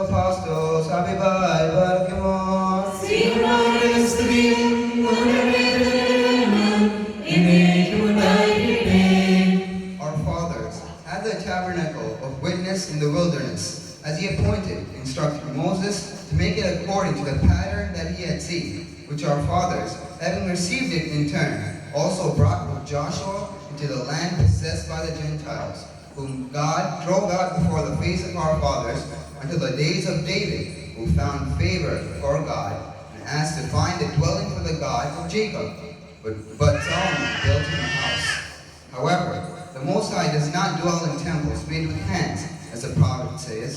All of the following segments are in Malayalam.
Apostles, happy by, welcome on. sea, which our fathers, having received it in turn, also brought with Joshua into the land possessed by the Gentiles, whom God drove out before the face of our fathers until the days of David, who found favor before God, and asked to find a dwelling for the God of Jacob. But Solomon built him a house. However, the Most High does not dwell in temples made with hands, as the prophet says,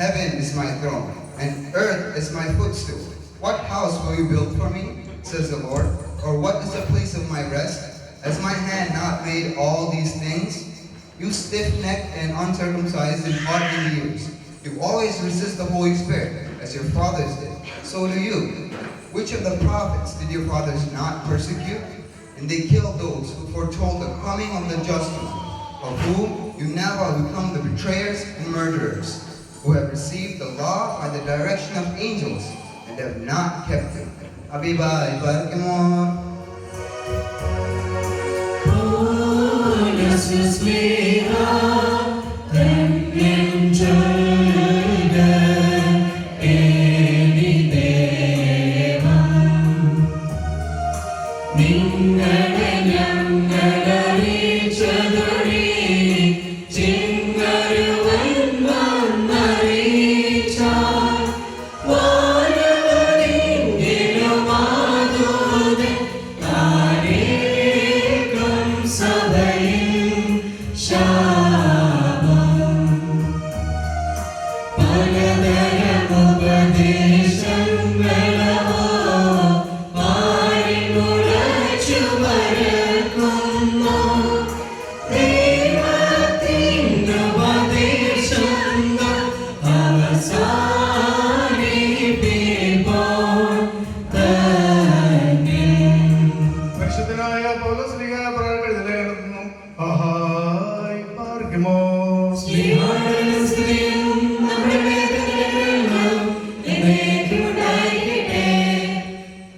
"Heaven is my throne, and earth is my footstool. What house will you build for me, says the Lord? Or what is the place of my rest? Has my hand not made all these things? You stiff-necked and uncircumcised in odd ears, you always resist the Holy Spirit, as your fathers did. So do you. Which of the prophets did your fathers not persecute? And they killed those who foretold the coming of the just one, of whom you now have become the betrayers and murderers, who have received the law by the direction of angels, and have not kept it." Abiba, Ibarkimor.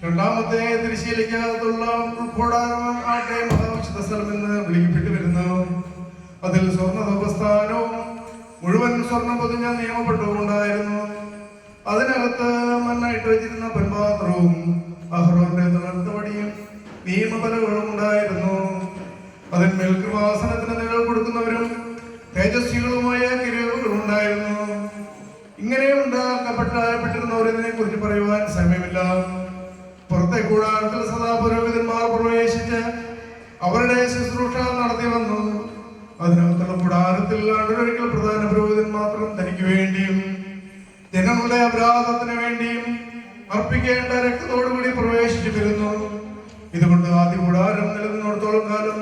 രണ്ടാമത്തെ തിരുശീലയ്ക്കകത്തുള്ള ഉൾക്കൊടാരമാണ് ആട്ടെ മഹാവിശുദ്ധ സ്ഥലം എന്ന് വിളിക്കപ്പെട്ടു വരുന്നു. അതിൽ സ്വർണ്ണ മുഴുവൻ സ്വർണ്ണം പൊതിഞ്ഞ നിയമപ്പെട്ടവുമുണ്ടായിരുന്നു. അതിനകത്ത് മണ്ണായിട്ട് വെച്ചിരുന്ന പൊൻപാത്രവും അഹ്റോന്റെ തളർത്ത വടിയും നിയമപലകളും ഉണ്ടായിരുന്നു. അതിന്മേൽ കൃപാസനത്തിന് നിഴൽ കൊടുക്കുന്നവരും തേജസ്വികളുമായ കിരീടങ്ങൾ ഉണ്ടായിരുന്നു. ഇങ്ങനെ ഉണ്ടാക്കപ്പെട്ടിരുന്നവരിതിനെ കുറിച്ച് പറയുവാൻ സമയമില്ല. പുറത്തെ കൂടാരത്തിൽ സദാ പുരോഹിതന്മാർ പ്രവേശിച്ച് അവരുടെ ശുശ്രൂഷ നടത്തി വന്നു. അതിനകത്തുള്ള കൂടാരത്തിൽ ആണ്ടൊരിക്കൽ പ്രധാന പുരോഹിതൻ മാത്രം തനിക്ക് വേണ്ടിയും ജനങ്ങളുടെ അപരാധത്തിന് വേണ്ടിയും അർപ്പിക്കേണ്ട രക്തത്തോടുകൂടി പ്രവേശിച്ചു വരുന്നു. ഇതുകൊണ്ട് ആദ്യ കൂടാരം നിലനിന്നിടത്തോളം കാലം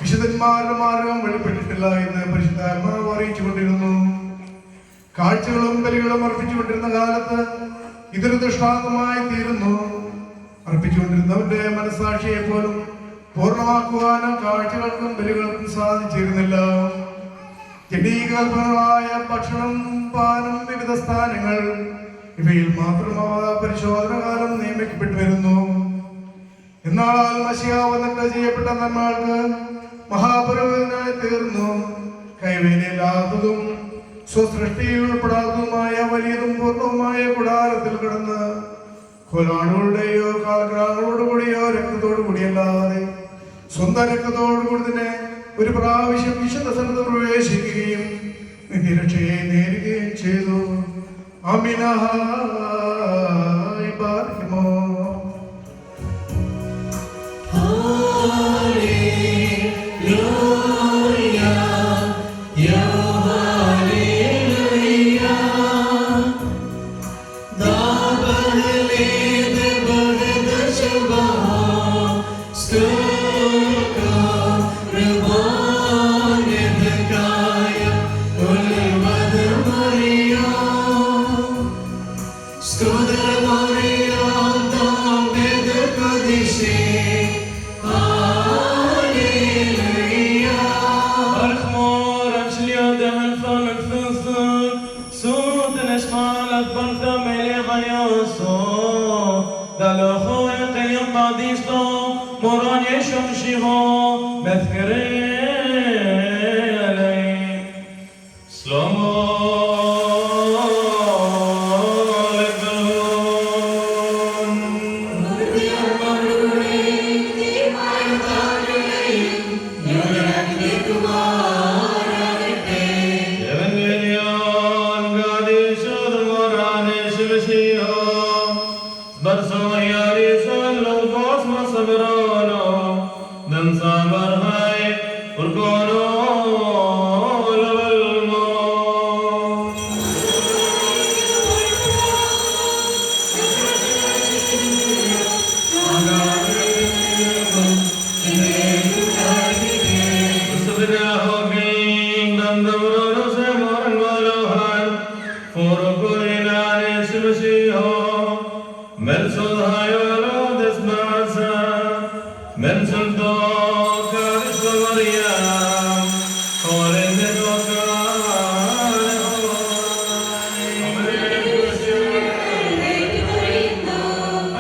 വിശുദ്ധന്മാരുടെ മാർഗം വെളിപ്പെട്ടിട്ടില്ല എന്ന് പരിശുദ്ധാത്മാവ് അറിയിച്ചുകൊണ്ടിരുന്നു. കാഴ്ചകളും ബലികളും അർപ്പിച്ചുകൊണ്ടിരുന്ന കാലത്ത് ഇതൊരു ദൃഷ്ടാന്തമായി തീരുന്നു. അർപ്പിച്ചുകൊണ്ടിരുന്നവന്റെ മനസ്സാക്ഷിയെ പോലും പൂർണ്ണമാക്കുവാനും കാഴ്ചകൾക്കും ബലികൾക്കും സാധിച്ചിരുന്നില്ല. ജഡീകൽപ്പനകളായ ഭക്ഷണം, പാനം, വിവിധ സ്ഥാനങ്ങൾ ഇവയിൽ മാത്രം പരിശോധന കാലം നിയമിക്കപ്പെട്ടു വരുന്നു. എന്നാൽ മശിഹ വന്നിട്ട് ചെയ്യപ്പെട്ട നന്മകൾക്ക് മഹാപുരോഹിതനായി തീർന്നു. കൈവേലയില്ലാത്തതും സ്വസൃഷ്ടിയിൽ ഉൾപ്പെടാത്തതുമായ വലിയതും പൂർണ്ണവുമായ കൂടാരത്തിൽ കിടന്ന് കൊലാടുകളുടെയോ കാൽഗ്രാഹങ്ങളോട് കൂടിയോ രക്തത്തോടു കൂടിയല്ലാതെ സ്വന്തം രക്തത്തോടു കൂടി തന്നെ ഒരു പ്രാവശ്യം വിശുദ്ധ സ്ഥലത്ത് പ്രവേശിക്കുകയും നിത്യരക്ഷയെ നേരുകയും ചെയ്തു. അമിനായി പാർക്കുമോ.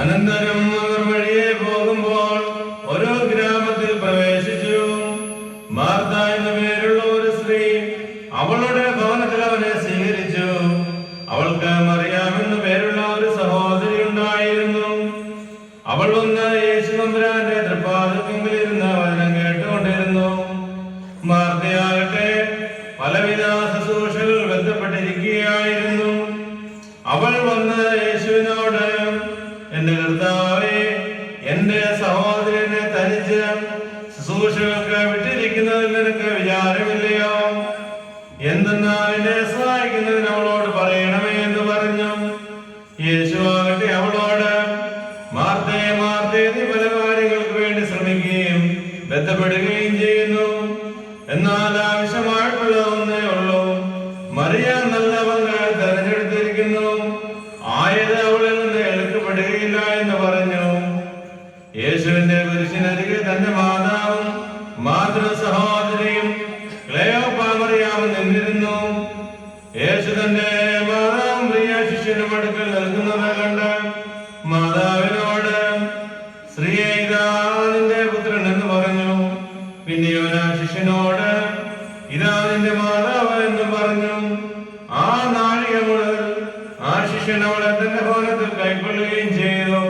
അനന്തരം അവർ വഴിയെ പോകുമ്പോൾ ഓരോ ഗ്രാമത്തിൽ പ്രവേശിച്ചു. മാർത്ത എന്ന പേരുള്ള ഒരു സ്ത്രീ അവളുടെ ഭവനത്തിൽ അവനെ സ്വീകരിച്ചു. അവൾക്ക് മറിയാം എന്ന പേരുള്ള ഒരു സഹോദരി ഉണ്ടായിരുന്നു. അവൾ വന്ന് യേശു തമ്പുരാന്റെ തൃപ്പാദത്തിൽ ഇരുന്ന് വചനം കേട്ടുകൊണ്ടിരുന്നു. മാർത്തയാകട്ടെ പലവിധ ശുശ്രൂഷകൾ ബന്ധപ്പെട്ടിരിക്കുകയായിരുന്നു. അവൾ വന്ന് യേശുവിനോട്, എന്റെ കർത്താവേ, എന്റെ സഹോദരനെ തനിച്ച് ശുശ്രൂഷകൾക്ക് വിട്ടിരിക്കുന്നതിൽ നിനക്ക് വിചാരമില്ലയോ? എന്തെന്നാൽ എന്നെ സഹായിക്കുന്നതിന് അവളോട് പറയണമേ എന്ന് പറഞ്ഞു. യേശു ആകട്ടെ അവളോട്, മാർത്തേ മാർത്തേ, നീ പല കാര്യങ്ങൾക്ക് വേണ്ടി ശ്രമിക്കുകയും ബന്ധപ്പെടുകയും ചെയ്യുന്നു. എന്നാൽ ആവശ്യമായിട്ടുള്ള ഒന്നേ ഉള്ളൂ. മറിയാം നല്ല പങ്ക് തെരഞ്ഞെടുത്തിരിക്കുന്നു. ആയത് അവളിൽ നിന്ന് എടുക്കപ്പെടുകയില്ല എന്ന് പറഞ്ഞു. യേശുവിന്റെ കുരിശിനരികെ തന്റെ മാതാവും മാതൃ സഹോദരിയും ക്ലെയോപ്പാ മറിയാമും നിന്നിരുന്നു. യേശു തന്റെ മാതാവും പ്രിയ ശിഷ്യനും അടുക്കൽ നിൽക്കുന്നത് കണ്ട് മാതാവിനോട്, സ്ത്രീയെ, ഇതാ നിന്റെ പുത്രൻ എന്ന് പറഞ്ഞു. പിന്നെയോ ശിഷ്യനോട്, ഇതാ നിന്റെ മാതാവ് എന്ന് പറഞ്ഞു. ആ നാഴിക മുതൽ ആ ശിഷ്യൻ അവളെ തന്റെ ഭവനത്തിൽ കൈക്കൊള്ളുകയും ചെയ്തു.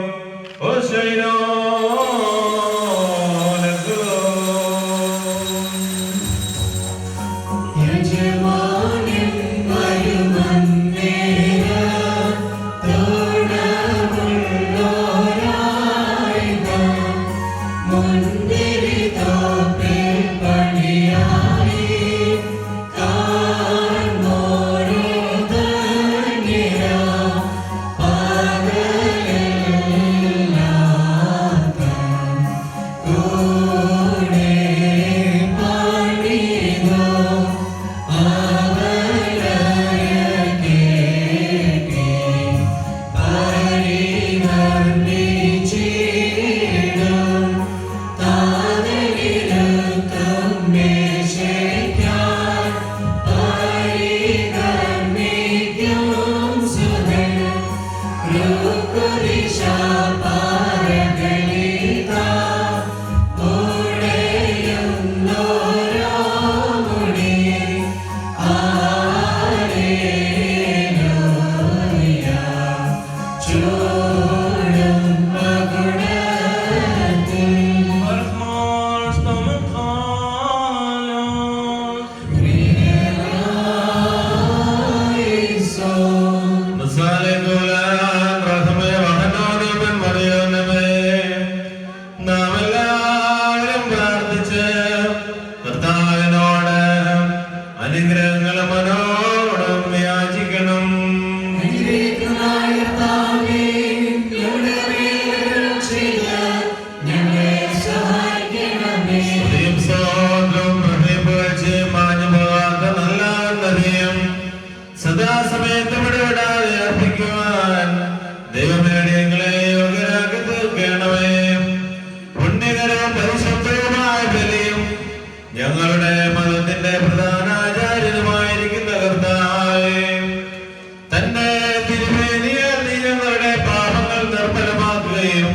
സദാസമയത്തും ഇടപെടാതെ അർപ്പിക്കുവാൻ ദൈവമേ ഞങ്ങളെ യോഗ്യരാക്കി തീർക്കണമേ. പുണ്യകരവും പരിശുദ്ധവുമായ ബലിയും ഞങ്ങളുടെ മതത്തിന്റെ പ്രധാന ആചാര്യനുമായിരിക്കുന്ന കർത്താവേ, തന്റെ തിരുമേനിയാൽ നീ ഞങ്ങളുടെ പാപങ്ങൾ നിർമ്മലമാക്കുകയും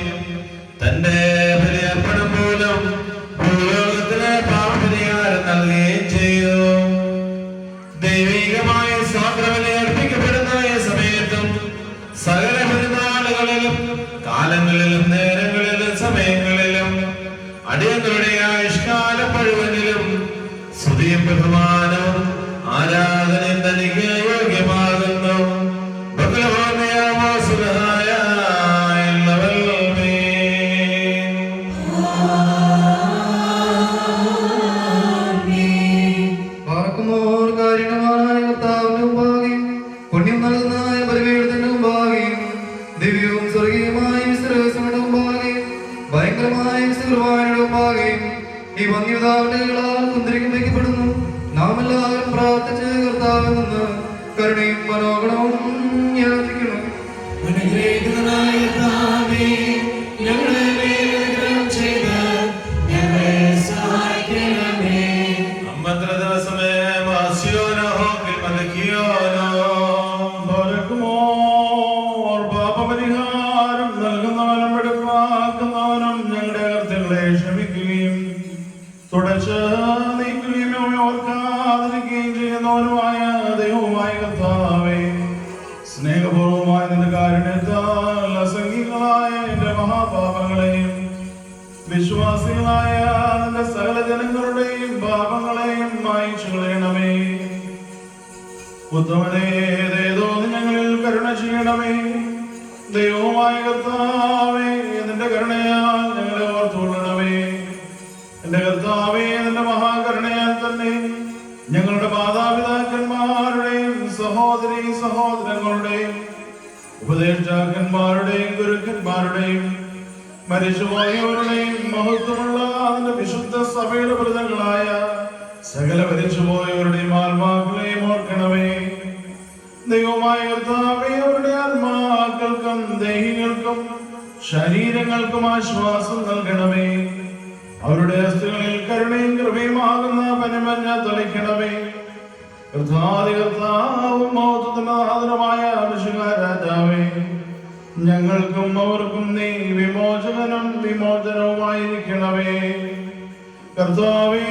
തന്റെ ബലിയർപ്പണം മൂലം ഭൂലോകത്തിന് പാപപരിഹാരം നൽകുകയും ചെയ്തു. ദൈവികമായ സ്വാതന്ത്ര്യം അർപ്പിക്കപ്പെടുന്ന ഈ സമയത്തും സകല പെരുന്നാളുകളിലും കാലങ്ങളിലും നേരങ്ങളിലും സമയങ്ങളിലും അടിയങ്ങളുടെ ആയുഷ്കാലം മുഴുവനിലും സ്തുതിയും ബഹുമാനവും ആരാധനയും തനിക്ക് യോഗ്യമാകുന്നു. ഭയങ്കരമായ കുർബാനയുടെ മുമ്പാകെയും ഈ വന്യതാവളികളാൽ കുന്തിരിക്കും വയ്ക്കപ്പെടുന്നു. നാം എല്ലാവരും പ്രാർത്ഥിച്ച് കർത്താവിൽ നിന്ന് കരുണയും മനോഗണവും യാചിക്കണം. അനുഗ്രഹിക്കുന്നതായ കർത്താവേ, ഞങ്ങളുടെ മേൽ അനുഗ്രഹം ചെയ്ത് ഞങ്ങളെ സഹായിക്കണമേ. അമ്പത്ര ദിവസമേ വാസിയോനോ മലക്കിയോനോ പാപപരിഹാരം നൽകുന്നവനും വെടുപ്പാക്കുന്നവനും ഞങ്ങളുടെ കർത്തകളെ ക്ഷമിക്കുകയും തുടച്ച് നീക്കുകയും ഓർക്കാതിരിക്കുകയും ചെയ്യുന്നവനുമായ ദൈവവുമായ കർത്താവേ, സ്നേഹപൂർവമായ നിന്റെ കാരുണ്യത്താൽ അസംഖ്യങ്ങളായ എന്റെ മഹാപാപങ്ങളെയും വിശ്വാസികളായ നിന്റെ സകല ജനങ്ങളുടെയും പാപങ്ങളെയും മായിച്ചു കളയണമേ. ഉത്തമനേ, ദയതോന്ന് ഞങ്ങളിൽ കരുണ ചെയ്യണമേ. ദൈവമായ കർത്താവേ, നിന്റെ കരുണയാൽ ഞങ്ങളെ ഓർത്തുകൊള്ളണമേ. എന്റെ കർത്താവേ, നിന്റെ മഹാകരുണയാൽ തന്നെ ഞങ്ങളുടെ മാതാപിതാക്കന്മാരുടെയും സഹോദരീ സഹോദരങ്ങളുടെയും ഉപദേഷ്ടാക്കന്മാരുടെയും ഗുരുക്കന്മാരുടെയും മരിച്ചുപോയവരുടെയും മഹത്വമുള്ള അതിന്റെ വിശുദ്ധ സഭയുടെ വ്രതങ്ങളായ സകല മരിച്ചുപോയവരുടെയും ആത്മാക്കളെയും ഓർക്കണമേ. ദൈവമായ കർത്താവേ, അവരുടെ ആത്മാക്കൾക്കും ദേഹികൾക്കും ശരീരങ്ങൾക്കും ആശ്വാസം നൽകണമേ. അവരുടെ അസ്ഥികളിൽ കരുണയും കൃപയുമാകുന്ന പനിമഞ്ഞ തളിക്കണമേ. കർത്താവും മഹത്വത്തിനാഥനുമായ രാജാവേ, ഞങ്ങൾക്കും അവർക്കും നീ വിമോചകനും വിമോചനവുമായിരിക്കണമേ. കർത്താവേ,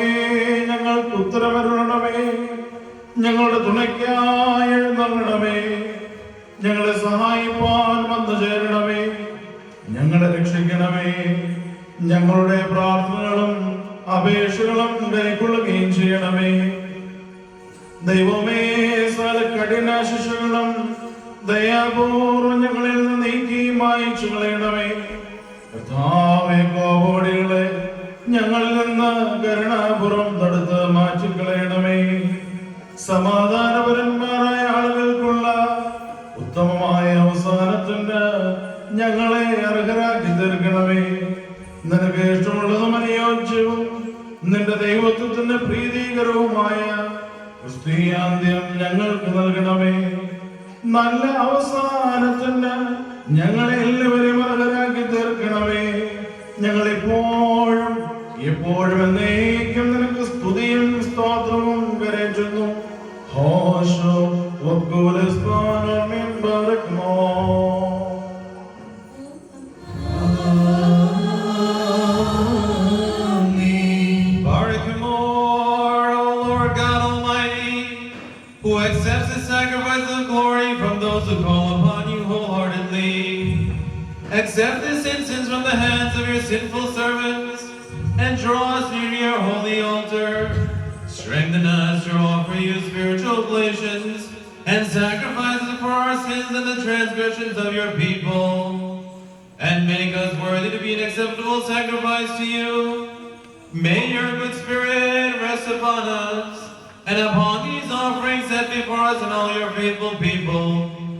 ഞങ്ങൾക്ക് ഉത്തരവരുളണമേ. ഞങ്ങളുടെ തുണയ്ക്കായി എഴുന്നള്ളണമേ. ഞങ്ങളെ സഹായിപ്പാൻ വന്നു ചേരണമേ. ഞങ്ങളെ രക്ഷിക്കണമേ. ഞങ്ങളുടെ പ്രാർത്ഥനകളും അപേക്ഷകളും കൈക്കൊള്ളുകയും ചെയ്യണമേ. ദൈവമേ, സകല കഠിന ശിക്ഷകളും ദയാപൂർവം ഞങ്ങളിൽ നിന്ന് നീക്കി മായിച്ചു കളയണമേ. കർത്താവേ, കോപടികളെ ഞങ്ങളിൽ നിന്ന് കരുണാപൂർവം തടുത്ത് മാറ്റിക്കളയണമേ. സമാധാനപരന്മാരായ ആളുകൾക്കുള്ള ഉത്തമമായ അവസാനത്തിന് ഞങ്ങളെ അർഹരാക്കി തീർക്കണമേ. നിനക്ക് ഇഷ്ടമുള്ളതും അനുയോജ്യവും നിന്റെ ദൈവത്വത്തിന് പ്രീതികരവുമായ ക്രിസ്തീയാന്ത്യം ഞങ്ങൾക്ക് നൽകണമേ. നല്ല അവസാനത്തിന് ഞങ്ങളെ എല്ലാവരെയും അർഹരാക്കി തീർക്കണമേ. ഞങ്ങളെപ്പോഴും എപ്പോഴും എന്നേക്കും നിനക്ക് സ്തുതിയും സ്തോത്രവും കരേറ്റുന്നു. ഹോശോ വക്കുലസ്പാനമിൻ ബറക്മോ. who accepts the sacrifice of glory from those who call upon you wholeheartedly. Accept this incense from the hands of your sinful servants, and draw us near to your holy altar. Strengthen us to offer you spiritual oblations and sacrifices for our sins and the transgressions of your people, and make us worthy to be an acceptable sacrifice to you. May your good spirit rest upon us, and upon these offerings set before us and all your faithful people,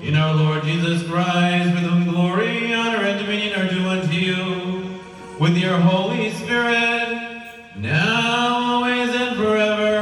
in our Lord Jesus Christ, with whom glory, honor, and dominion are due unto you, with your Holy Spirit, now, always, and forever.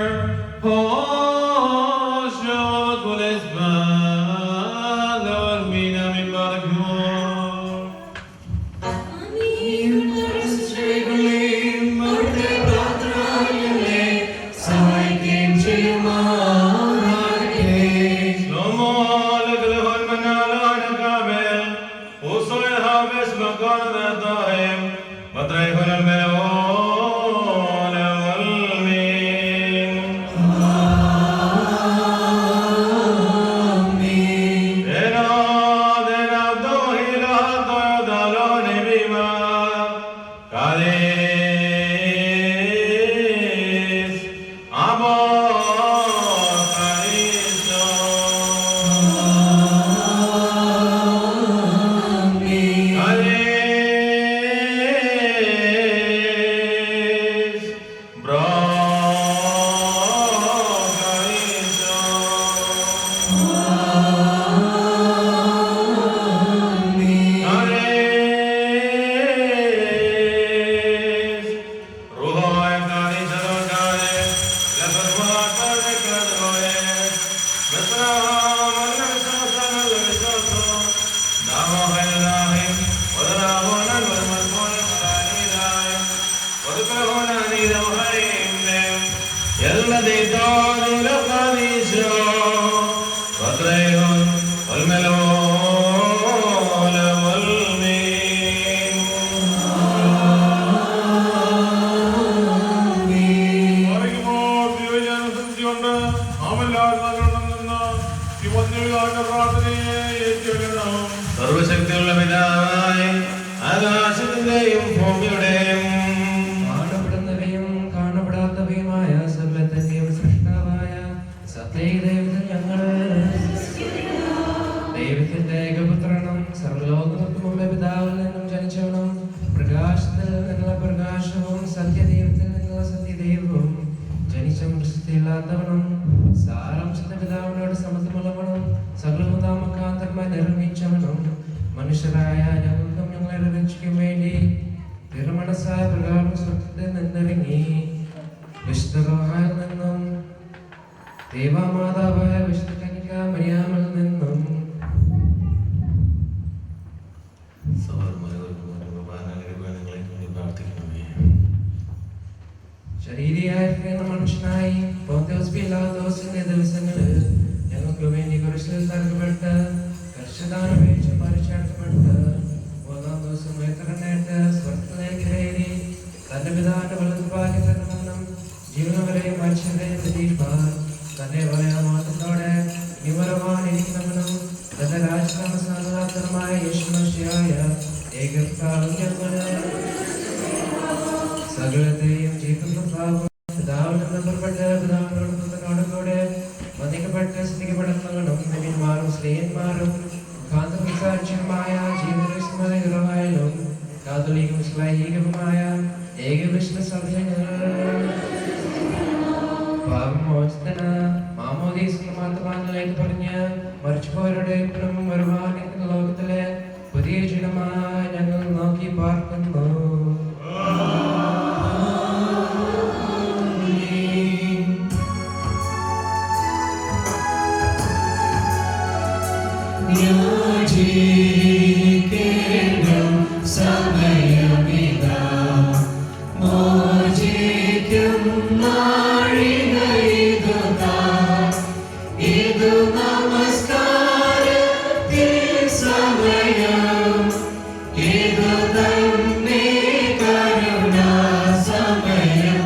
ഭൂമിയുടെയും കാണപ്പെടുന്നവയും കാണപ്പെടാത്തവയുമായ സകലത്തിന്റെയും സൃഷ്ടാവായ സത്യദൈവത്തിൽ ഞങ്ങൾ ദൈവത്തിന്റെ ഏകപുത്രനും സർവ്വലോകങ്ങൾക്ക് മുമ്പേ പിതാവിൽ നിന്നും ജനിച്ചവനും പ്രകാശത്തിൽ നിന്നുള്ള പ്രകാശവും സത്യദൈവത്തിൽ നിന്നുള്ള സത്യദൈവവും ജനിച്ചും പ്രസിദ്ധിയില്ലാത്തവനും സാരാംശത്തെ പിതാവിനോട് സമത്വമുള്ളവനും സകലവും നാമക്കാന്തരമായി നിർമ്മിച്ചവനും മനുഷ്യരായ ഞങ്ങൾക്കും ഞങ്ങളുടെ രക്ഷയ്ക്കും വേണ്ടി തിരുമനസായ പ്രകാരം സ്വർഗ്ഗത്തിൽ നിന്നിറങ്ങി വിശുദ്ധ നിന്നും ദേവമാതാവായ വിശുദ്ധ കന്യക മറിയാമിൽ നിന്നും ശരീരിയായിരിക്കുന്ന മനുഷ്യനായി പോന്തിയോസ് പീലാത്തോസിന്റെ ദിവസങ്ങളിൽ ഞങ്ങൾക്ക് വേണ്ടി കുരിശിൽ തറക്കപ്പെട്ട് കർഷദാനം വീഴ്ച മരിച്ചടക്കപ്പെട്ട് മൂന്നാം ദിവസം ഉയർത്തെഴുന്നേറ്റ് സ്വർഗ്ഗത്തിലേക്ക് കയറി തന്റെ പിതാവിന്റെ വലതുഭാഗത്തുനിന്നും ജീവനവരെയും മനുഷ്യരെയും പ്രതീക്ഷിപ്പാൻ തന്റെ വലയമാത്രത്തോടെ വിവരമാണിരിക്കുന്നവനും തന്റെ രാജനാമസാധാരണമായ യേശുമശിയായ ഏകർത്താവ് ഞങ്ങളെ സകലത്തെയും ജീവിതം പിതാവിൽ നിന്ന് പുറപ്പെട്ട് പിതാവിനോട് പുത്രനോട് കൂടെ വധിക്കപ്പെട്ട് സ്നേഹിക്കപ്പെടുന്നവനും നബിന്മാരും സ്നേഹന്മാരും കാന്തസാക്ഷ്യമായ ജീവിതമായാലും കാതോലിക്കും ശ്ലൈഹികവുമായ ഏകവിഷ്ണു സഭ്യങ്ങൾ പാപമോചന മാമോദീസിന് മാത്രമാണെന്ന് പറഞ്ഞ് മരിച്ചുപോയവരുടെ ഇപ്പോഴും വരുവാനിരിക്കുന്ന ലോകത്തിലെ പുതിയ ജീവിതമായി ഞങ്ങൾ നോക്കി പാർക്കുന്നു. സമയമിതാ മോചിക്കും നാഴികയിതുതാ ഇതു നമസ്കാരത്തിൽ സമയം ഇതു തന്നെ കരുണാ സമയം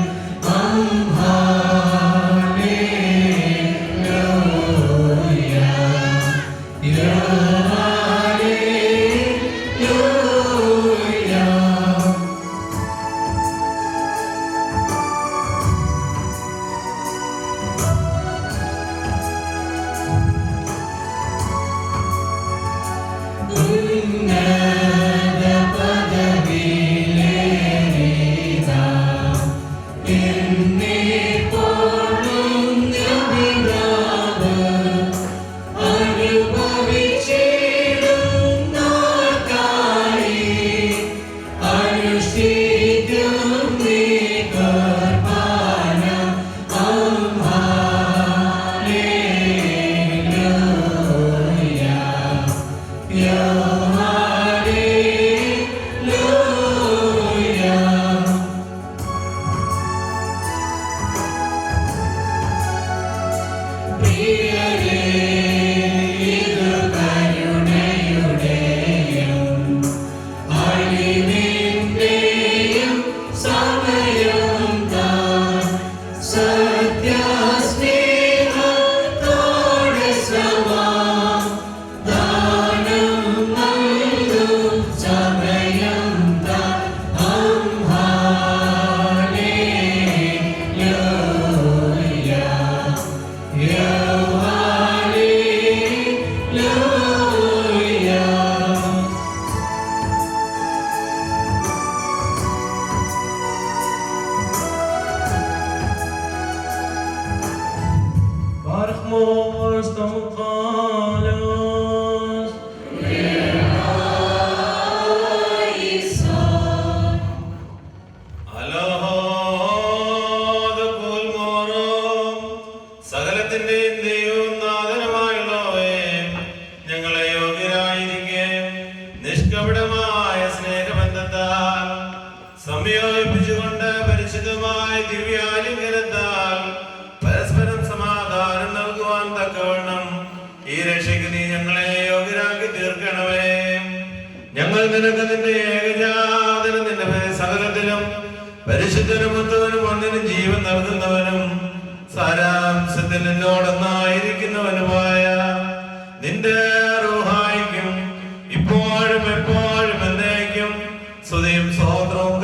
സകലത്തിന്റെയും ദൈവവും നാഥനുമായുള്ളവേ, ഞങ്ങളെ യോഗ്യരായിരിക്കെ നിഷ്കപടമായ സ്നേഹബന്ധത്താൽ സംയോജിപ്പിച്ചുകൊണ്ട് പരിശുദ്ധമായ ദിവ്യാലിംഗനത്താൽ പരസ്പരം സമാധാനം നൽകുവാൻ തക്കവണ്ണം ഈ രക്ഷയ്ക്ക് നീ ഞങ്ങളെ യോഗ്യരാക്കി തീർക്കണമേ. ഞങ്ങൾ നിനക്ക് നിന്റെ ഏകജാതനും നിന്റെ സകലത്തിലും പരിശുദ്ധനും ഉത്തമനും ഒന്നിനും ജീവൻ നൽകുന്നവനും സാരാംശത്തിൽ നിന്നോടൊന്നായിരിക്കുന്നവനുമായ നിന്റെ റൂഹായിക്കും ഇപ്പോഴും എപ്പോഴും എന്നേക്കും സ്തുതിയും സ്തോത്രവും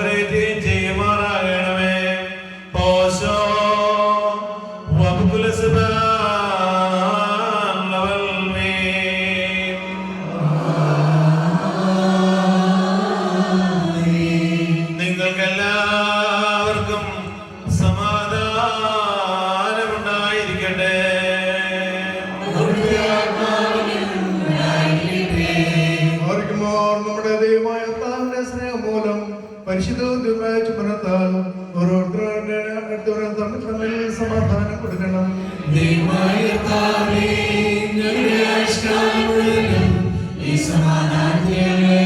പരിശുദ്ധവും ദിവ്യമായ ചുമനത്താൽ ഓരോരുത്തരുടെ അടുത്തവരും തമ്മിൽ സമാധാനം കൊടുക്കണം. ഈ സമാധാനത്തിലെ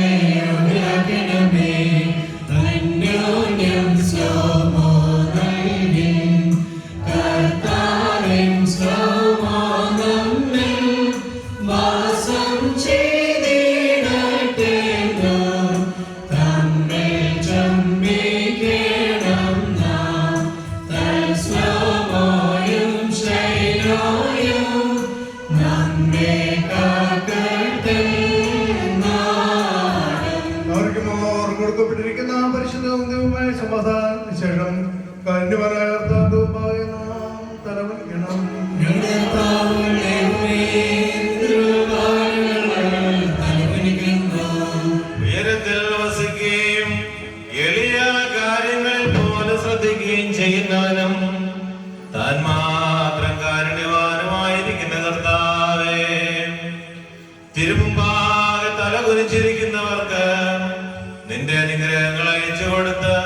യോഗ്യരാക്കണമേ. അന്യോന്യം സ്ലോമോ നൽകി കർത്താവിൻ സ്ലോമോ നമ്മിൽ വാസം ചെയ്തിടട്ടെ. തമ്മിൽ ചമ്മിക്കണം നാം തൽസ്ലോമോയും ശൈലോയും നമ്മെ കാക്കട്ടെ. കൊടുക്കപ്പെട്ടിരിക്കുന്ന പരിശുദ്ധവും ദൈവമായ സമാധാനത്തിന് ശേഷം കന്യവരായ കർത്താവിന്റെ നാം തലവലിക്കണം. ഉയരത്തിൽ വസിക്കുകയും എളിയ കാര്യങ്ങളിൽ പോലെ ശ്രദ്ധിക്കുകയും ചെയ്യുന്നവനും താൻ മാത്രം കാരുണ്യവാനുമായിരിക്കുന്ന കർത്താവേ, തിരുമുമ്പാകെ തല കുനിച്ചിരിക്കുന്നവർക്ക് നിന്റെ അനുഗ്രഹങ്ങൾ അയച്ചു കൊടുത്ത്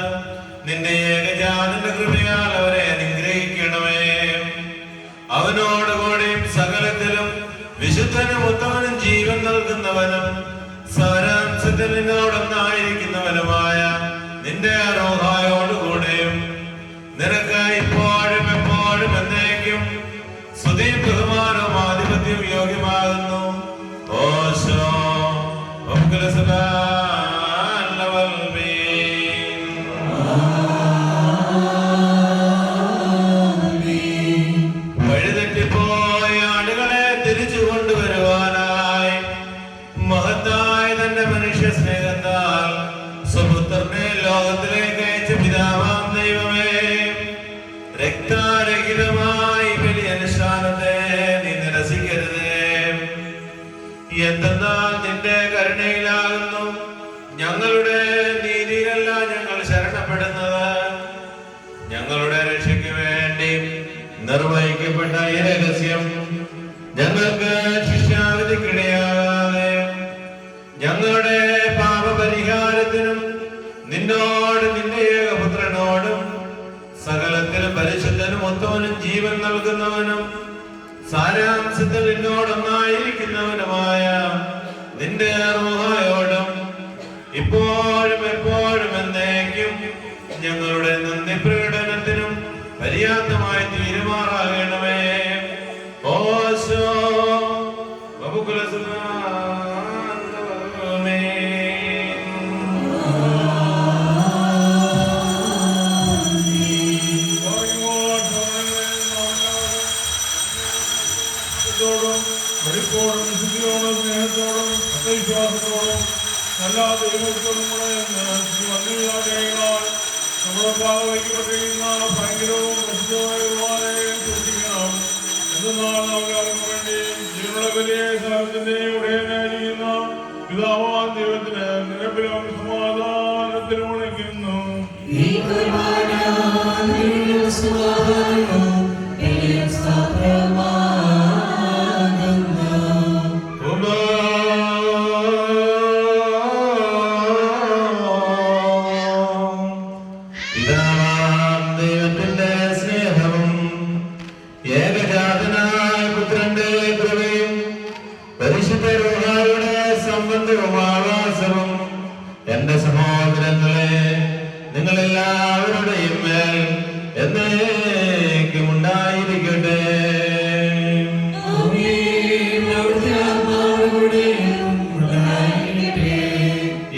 നിന്റെ ഏകജാതന്റെ കൃപയാൽ അവരെ അനുഗ്രഹിക്കണമേ. അവനോടുകൂടിയും സകലത്തിലും വിശുദ്ധനും ഉത്തമനും ജീവൻ നൽകുന്നവനും സാരാംശത്തിൽ നിന്നോടൊന്നായിരിക്കുന്നവനുമായ നിന്റെ റൂഹായോടുകൂടെയും നിനക്ക് ഇപ്പോഴും എപ്പോഴും എന്നേക്കും സ്തുതിയും ബഹുമാനവും ആധിപത്യവും യോഗ്യമാകുന്നു. ഓശോ വഴിതെറ്റിപ്പോയ ആളുകളെ തിരിച്ചു കൊണ്ടുവരുവാനായി മഹത്തായ തന്റെ മനുഷ്യ സ്നേഹത്താൽ സുപുത്രനെ ലോകത്തിലേക്ക് അയച്ച പിതാവാം ദൈവമേ, രക്തരഹിതമായി വലിയ അനുഷ്ഠാനത്തെ നീ നിരസിക്കരുതേ. എന്തെന്നാൽ നിന്റെ കരുണയിലാകുന്നു ഞങ്ങളുടെ നീതിയിലല്ല ഞങ്ങൾ ശരണപ്പെടുന്നത്. ഞങ്ങളുടെ രക്ഷയ്ക്ക് വേണ്ടി നിർവഹിക്കപ്പെട്ട ഈ രഹസ്യം ഞങ്ങൾക്ക് ശിക്ഷാവിധിക്കിടയാകാതെ ഞങ്ങളുടെ പാപപരിഹാരത്തിനും നിന്നോട് നിന്റെ ഏകപുത്രനോടും സകലത്തിലും പരിശുദ്ധനും ഉത്തമനും ജീവൻ നൽകുന്നവനും സാരാംശത്തിൽ നിന്നോടൊന്നായിരിക്കുന്നവനുമായ നിന്റെ റൂഹായോടും ഇപ്പോഴും എപ്പോഴും എന്നേക്കും ഞങ്ങളുടെ നന്ദി പ്രകടനത്തിനും പര്യാപ്തമായി തീരുമാറാകണമേ. ഓശോ വെളിപ്പോടും വിശുദ്ധിയോടും സ്നേഹത്തോടും സത്യവിശ്വാസത്തോടും എല്ലാ ദൈവത്തോടും കൂടെ നമ്മുടെ ഭാഗവയ്ക്കപ്പെട്ടിരിക്കുന്ന ഭയങ്കരവും പ്രസിദ്ധമായ സൂക്ഷിക്കണം. എന്നാൽ നമുക്ക് വേണ്ടി ജീവനുള്ള വലിയ സ്ഥലത്തിന്റെ ഉടയനായിരിക്കുന്ന പിതാവാൻ ദൈവത്തിന് നിരപ്പിലും സമാധാനത്തിലും വിളിക്കുന്നു. ദൈവത്തിന്റെ സ്നേഹവും ഏകജാതനായ പുത്രന്റെ കൃപയും പരിശുദ്ധ റൂഹായുടെ സംബന്ധവും ആവാസവും എന്റെ സഹോദരങ്ങളെ നിങ്ങളെല്ലാവരുടെയും മേൽ എന്നേക്കും ഉണ്ടായിരിക്കട്ടെ.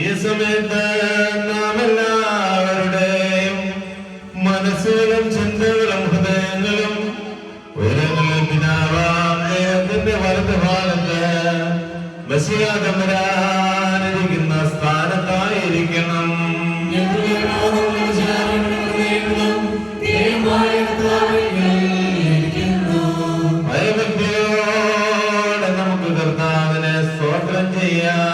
ഈ സമയത്ത് നാം എല്ലാവരുടെയും മനസ്സുകളും ചിന്തകളും ഹൃദയങ്ങളും ഉയരങ്ങളിൽ പിതാവാം ദൈവത്തിന്റെ വലതുഭാഗത്ത് മെസ്സിയാ തമ്പുരാനിരിക്കുന്ന സ്ഥാനത്തായിരിക്കണം. ഭയഭക്തിയോടെ നമുക്ക് കർത്താവിനെ സ്തോത്രം ചെയ്യാം.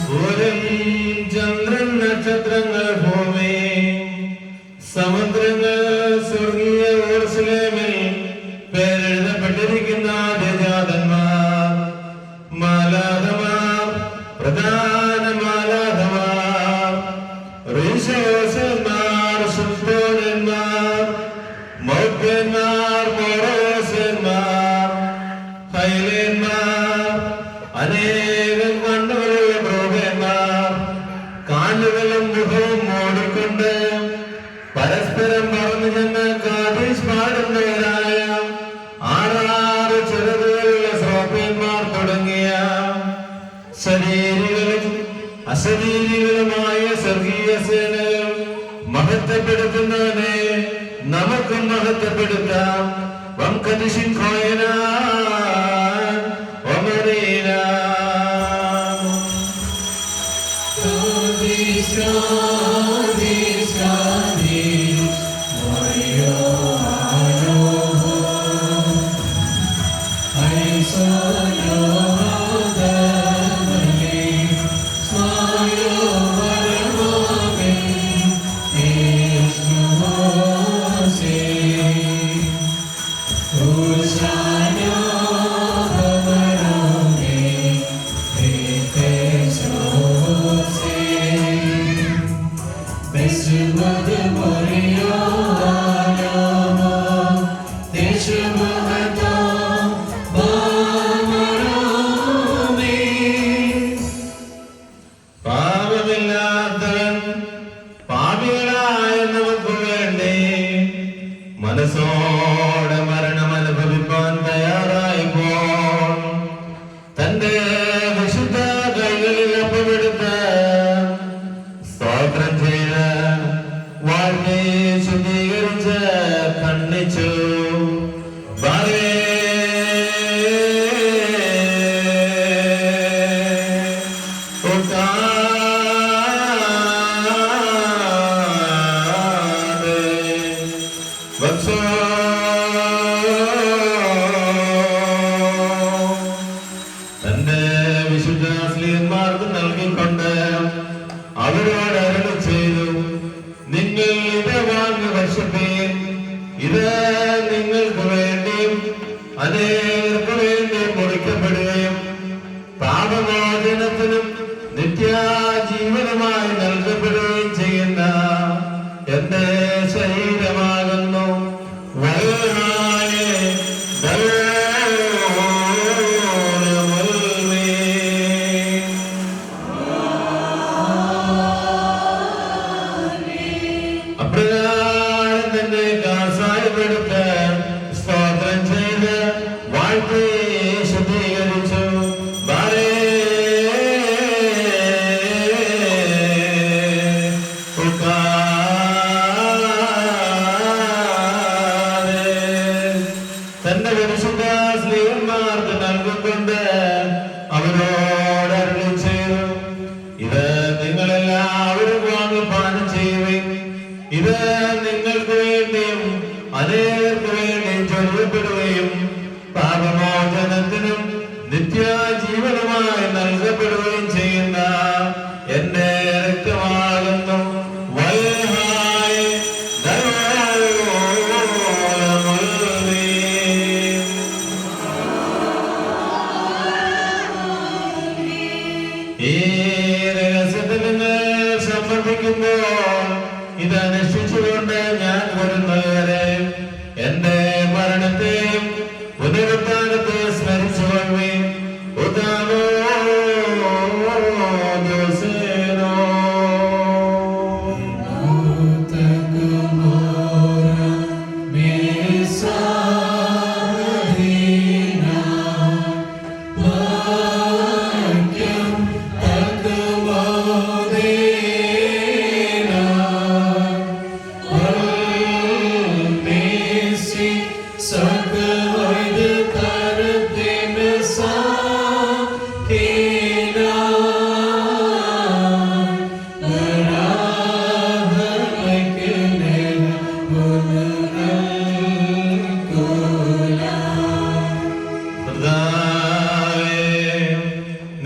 സൂര്യൻ, ചന്ദ്രൻ, നക്ഷത്രങ്ങൾ, ഭൂമി, സമുദ്രങ്ങൾ, ഇസ്രായേലിയന്മാർ അനേകം കണ്ണുകളുള്ള ക്രൂരന്മാർ കാലുകളും മുഖവും മൂടിക്കൊണ്ട് പരസ്പരം പറഞ്ഞു ചെന്ന് കാദേശ് പാടുന്നവരായ 6 ചെറുതുകളുള്ള ശ്രോപ്യന്മാർ തുടങ്ങിയ ശരീരികളും അശരീരികളുമായ സ്വർഗീയ സേനകൾ മഹത്വപ്പെടുത്തുന്നവനെ നമുക്കും മഹത്വപ്പെടുത്താം. വംകദിഷിൻ ഖോയനാൻ ഒമരീന പാപമില്ലാത്തവൻ പാപികളായ നമുക്ക് വേണ്ടി മനസ്സോടെ മരണം അനുഭവിപ്പാൻ തയ്യാറായപ്പോൾ തന്റെ വിശുദ്ധ കൈകളിൽ ഒപ്പമെടുത്ത് സ്തോത്രം ചെയ്ത് വാഴ്ത്തി ശുദ്ധീകരിച്ച് ഖണ്ഡിച്ചു. തന്റെ വിശുദ്ധ സ്ത്രീയന്മാർക്ക് നൽകിക്കൊണ്ട് അവരോട് അരുളി ചെയ്തു, നിങ്ങൾ ഇത് വാങ്ങി ഭക്ഷിപ്പീൻ. ഇത് നിങ്ങൾക്ക് വേണ്ടിയും അനേകർക്ക് വേണ്ടി മുറിക്കപ്പെടുകയും പാപമോചനത്തിനും നിത്യജീവനമായി നൽകപ്പെടുകയും ചെയ്യുന്ന എന്റെ ശരീരമാകുന്നു. അപ്രകാരം തന്നെ കാസായപ്പെടുത്ത് സ്തോത്രം ചെയ്ത് വാഴ്ത്തി ശുദ്ധീകരിച്ചു. തന്റെ പരിശുദ്ധ സ്ത്രീയന്മാർക്ക് നൽകിക്കൊണ്ട് അവരോട് അരുളി ചെയ്തു, ഇത് നിങ്ങളെല്ലാവരും വാങ്ങി പാനം ചെയ്യുവിൻ. ഇത് നിങ്ങൾക്ക് വേണ്ടിയും അനേകർക്ക് വേണ്ടിയും ചൊല്ലപ്പെടുകയും പാപമോചനത്തിനും നിത്യജീവനമായി നൽകപ്പെടുകയും ചെയ്യുന്ന എന്റെ രക്തമാകുന്നു. ഈ രഹസ്യത്തിൽ നിങ്ങൾ സമർപ്പിക്കുമ്പോൾ ഇത് അനുഷ്ഠിച്ചുകൊണ്ട് ഞാൻ വരുന്നവരെ എന്റെ മരണത്തെയും പുനരുദ്ധാനത്തെയും സ്മരിച്ചുകൊള്ളുവിൻ.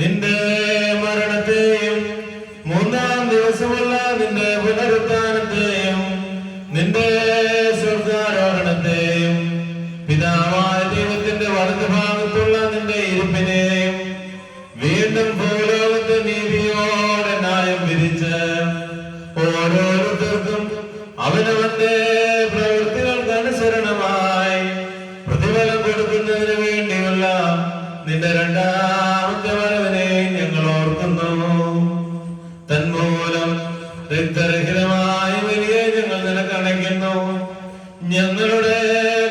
നിന്റെ മരണത്തെയും 3-ാം ദിവസമുള്ള നിന്റെ പുനരുദ്ധാനത്തെയും നിന്റെ സ്വർഗ്ഗാരോഹണത്തെയും പിതാവായ ദൈവത്തിന്റെ വലതുഭാഗത്തുള്ള നിന്റെ ഇരിപ്പിനെയും വീണ്ടും ഭൂലോകത്തെ നീതിയോടെ ന്യായം വിധിച്ച് ഓരോരുത്തർക്കും അവനവന്റെ പ്രവൃത്തികൾക്ക് അനുസരണമായി പ്രതിഫലം കൊടുക്കുന്നതിന് വേണ്ടിയുള്ള നിന്റെ രണ്ടാമത്തെ വരവിനെ ഞങ്ങൾ ഓർക്കുന്നു. തന്മൂലം രക്തരഹിതമായ വലിയ ഞങ്ങൾ നിനക്കണയ്ക്കുന്നു. ഞങ്ങളുടെ